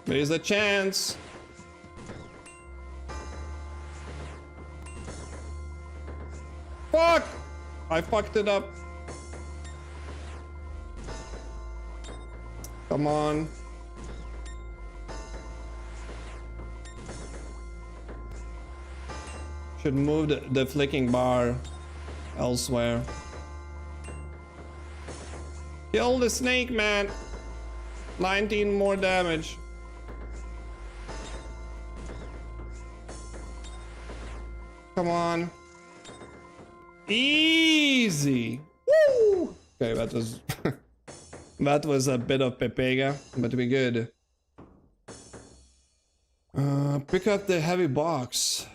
There is a chance. Fuck! I fucked it up. Come on. Should move the flicking bar elsewhere. Kill the snake, man. 19 more damage. Come on. Easy. Woo! Okay, that was that was a bit of pepega, but we good. Pick up the heavy box.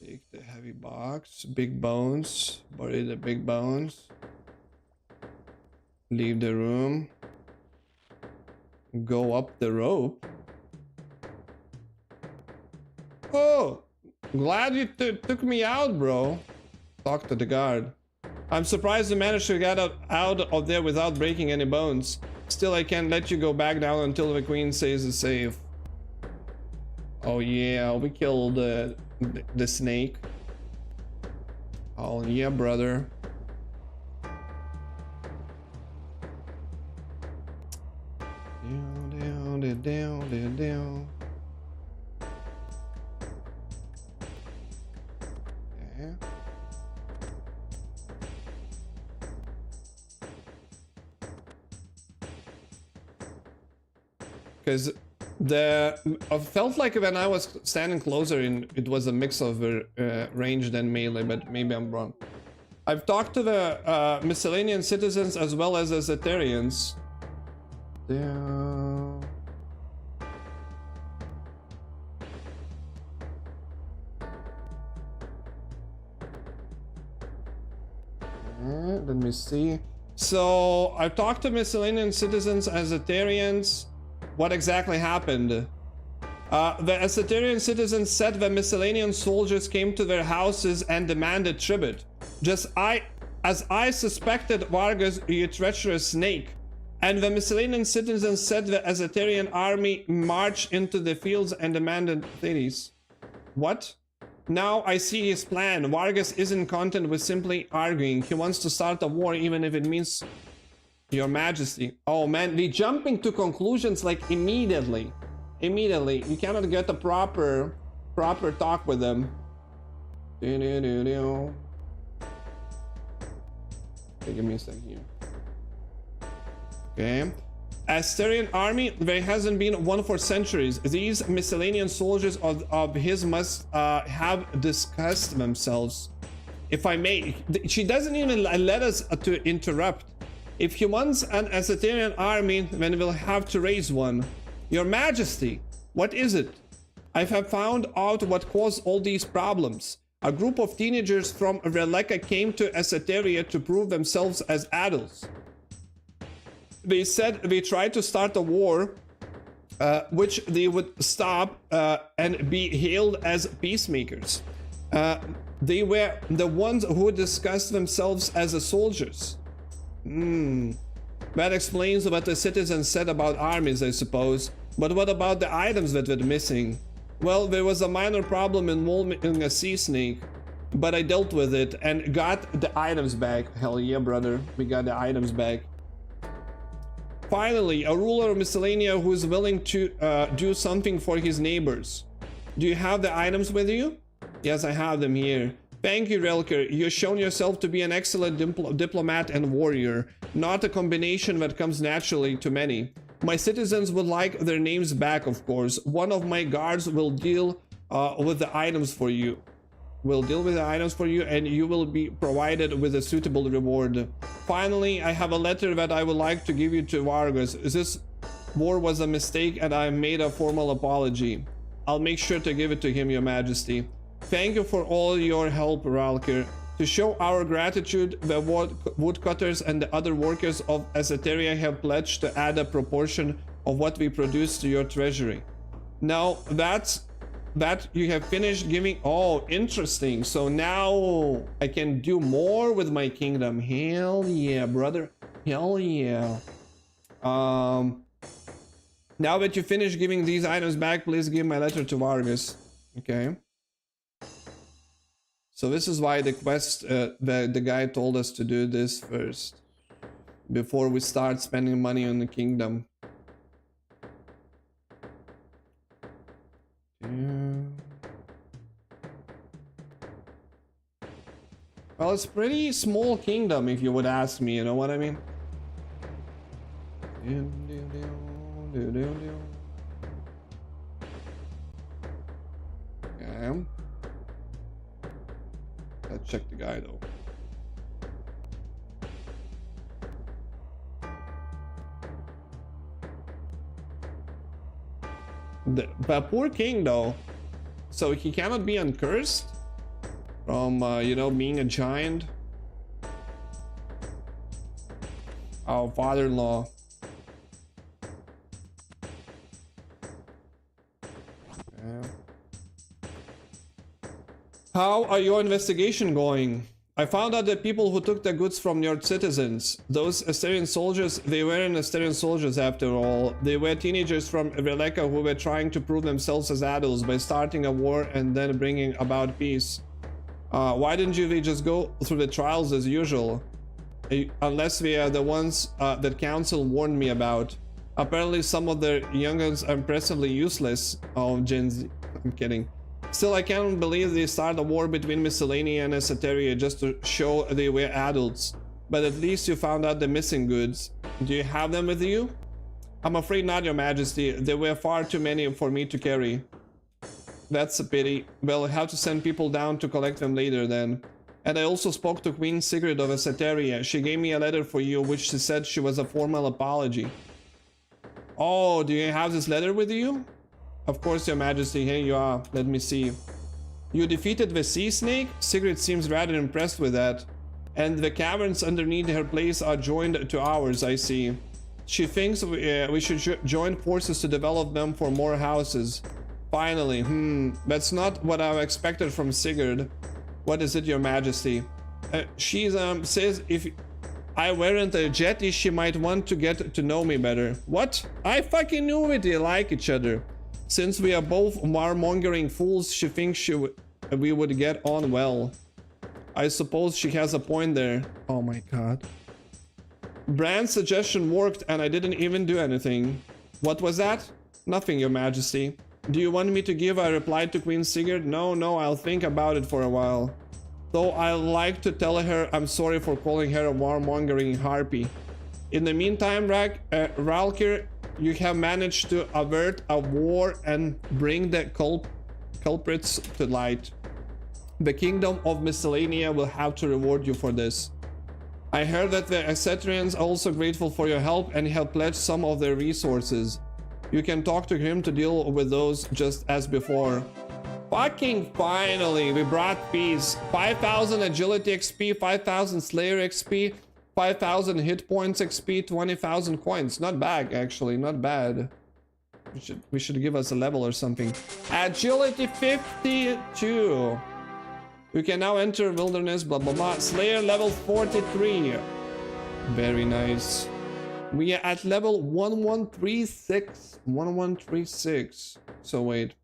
Take the heavy box. Big bones. Bury the big bones. Leave the room. Go up the rope. Oh, glad you took me out, bro. Talk to the guard. I'm surprised you managed to get out of there without breaking any bones. Still, I can't let you go back down until the queen says it's safe. Oh yeah, we killed the snake. Oh yeah, brother. Down. Yeah. Because I felt like when I was standing closer, it was a mix of ranged and melee, but maybe I'm wrong. I've talked to the miscellaneous citizens as well as the Zetharians. Let me see. So I've talked to miscellaneous citizens as Zetharians. What exactly happened? The Zetharian citizens said the miscellaneous soldiers came to their houses and demanded tribute. As I suspected, Vargas, you treacherous snake. And the miscellaneous citizens said the Zetharian army marched into the fields and demanded cities. What? Now I see his plan. Vargas isn't content with simply arguing. He wants to start a war even if it means your majesty. Oh man, they jumping to conclusions like immediately. Immediately. You cannot get a proper talk with them. Okay, give me a second here. Okay. Asterian army, there hasn't been one for centuries. These miscellaneous soldiers of his must have discussed themselves. If I may, she doesn't even let us to interrupt. If he wants an Asterian army, then we'll have to raise one. Your Majesty, what is it? I have found out what caused all these problems. A group of teenagers from Releka came to Esoteria to prove themselves as adults. They said they tried to start a war, which they would stop and be hailed as peacemakers. They were the ones who discussed themselves as the soldiers. That explains what the citizens said about armies, I suppose. But what about the items that were missing? Well, there was a minor problem involving a sea snake, but I dealt with it and got the items back. Hell yeah, brother, we got the items back. Finally, a ruler of Miscellanea who is willing to do something for his neighbors. Do you have the items with you? Yes, I have them here. Thank you, Relker. You've shown yourself to be an excellent diplomat and warrior, not a combination that comes naturally to many. My citizens would like their names back, of course. One of my guards will deal with the items for you. And you will be provided with a suitable reward. Finally, I have a letter that I would like to give you to Vargas. This war was a mistake and I made a formal apology. I'll make sure to give it to him, Your Majesty. Thank you for all your help, Ralker. To show our gratitude, the woodcutters and the other workers of Asateria have pledged to add a proportion of what we produce to your treasury. Now, that you have finished giving. Oh, interesting. So now I can do more with my kingdom. Hell yeah, brother. Hell yeah. Now that you finish giving these items back, please give my letter to Vargas. Okay. So this is why the quest, the guy told us to do this first, before we start spending money on the kingdom. Well, it's pretty small kingdom if you would ask me, you know what I mean? Okay. Let's check the guy though. But poor king though, so he cannot be uncursed from you know, being a giant. Our father-in-law. How are your investigation going? I found out that people who took the goods from your citizens, those Asterian soldiers, they weren't Asterian soldiers after all. They were teenagers from Releka who were trying to prove themselves as adults by starting a war and then bringing about peace. Why didn't you just go through the trials as usual? Unless we are the ones that council warned me about. Apparently some of the young'uns are impressively useless. Oh, Gen Z. I'm kidding. Still, I can't believe they started a war between Miscellanea and Esoteria just to show they were adults. But at least you found out the missing goods. Do you have them with you? I'm afraid not, Your Majesty. There were far too many for me to carry. That's a pity. Well, I'll have to send people down to collect them later then. And I also spoke to Queen Sigrid of Esoteria. She gave me a letter for you, which she said she was a formal apology. Oh, do you have this letter with you? Of course, Your Majesty, here you are. Let me see. You defeated the sea snake? Sigrid seems rather impressed with that. And the caverns underneath her place are joined to ours, I see. She thinks we should join forces to develop them for more houses. Finally, that's not what I expected from Sigrid. What is it, Your Majesty? She says if I weren't a jetty, she might want to get to know me better. What? I fucking knew we like each other. Since we are both warmongering fools, she thinks we would get on well. I suppose she has a point there. Oh my god. Brand's suggestion worked and I didn't even do anything. What was that? Nothing, Your Majesty. Do you want me to give a reply to Queen Sigurd? No, I'll think about it for a while. Though I'd like to tell her I'm sorry for calling her a warmongering harpy. In the meantime, Ralker, you have managed to avert a war and bring the culprits to light. The kingdom of Miscellanea will have to reward you for this. I heard that the Exetrians are also grateful for your help and have pledged some of their resources. You can talk to him to deal with those just as before. Fucking finally, we brought peace. 5,000 agility XP, 5,000 Slayer XP, 5,000 hit points XP, 20,000 coins. Not bad, actually, not bad. We should give us a level or something. Agility 52. You can now enter wilderness, blah blah blah. Slayer level 43. Very nice. We are at level 1136. 1136. So wait.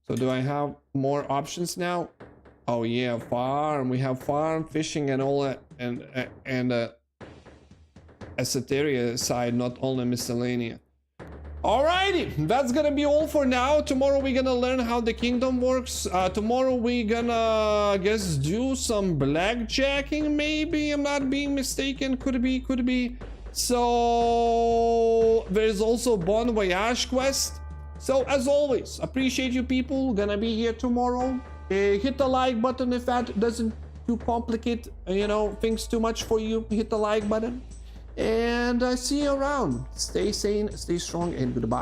So do I have more options now? Oh yeah, farm. We have farm, fishing, and all that, and esoteria side, not only miscellanea. Alrighty, that's gonna be all for now. Tomorrow we're gonna learn how the kingdom works. Tomorrow we're gonna, I guess, do some blackjacking, maybe. I'm not being mistaken. Could be. So there's also Bon Voyage quest. So as always, appreciate you people. Gonna be here tomorrow. Hit the like button if that doesn't too complicate, things too much for you. Hit the like button. And see you around. Stay sane, stay strong, and goodbye.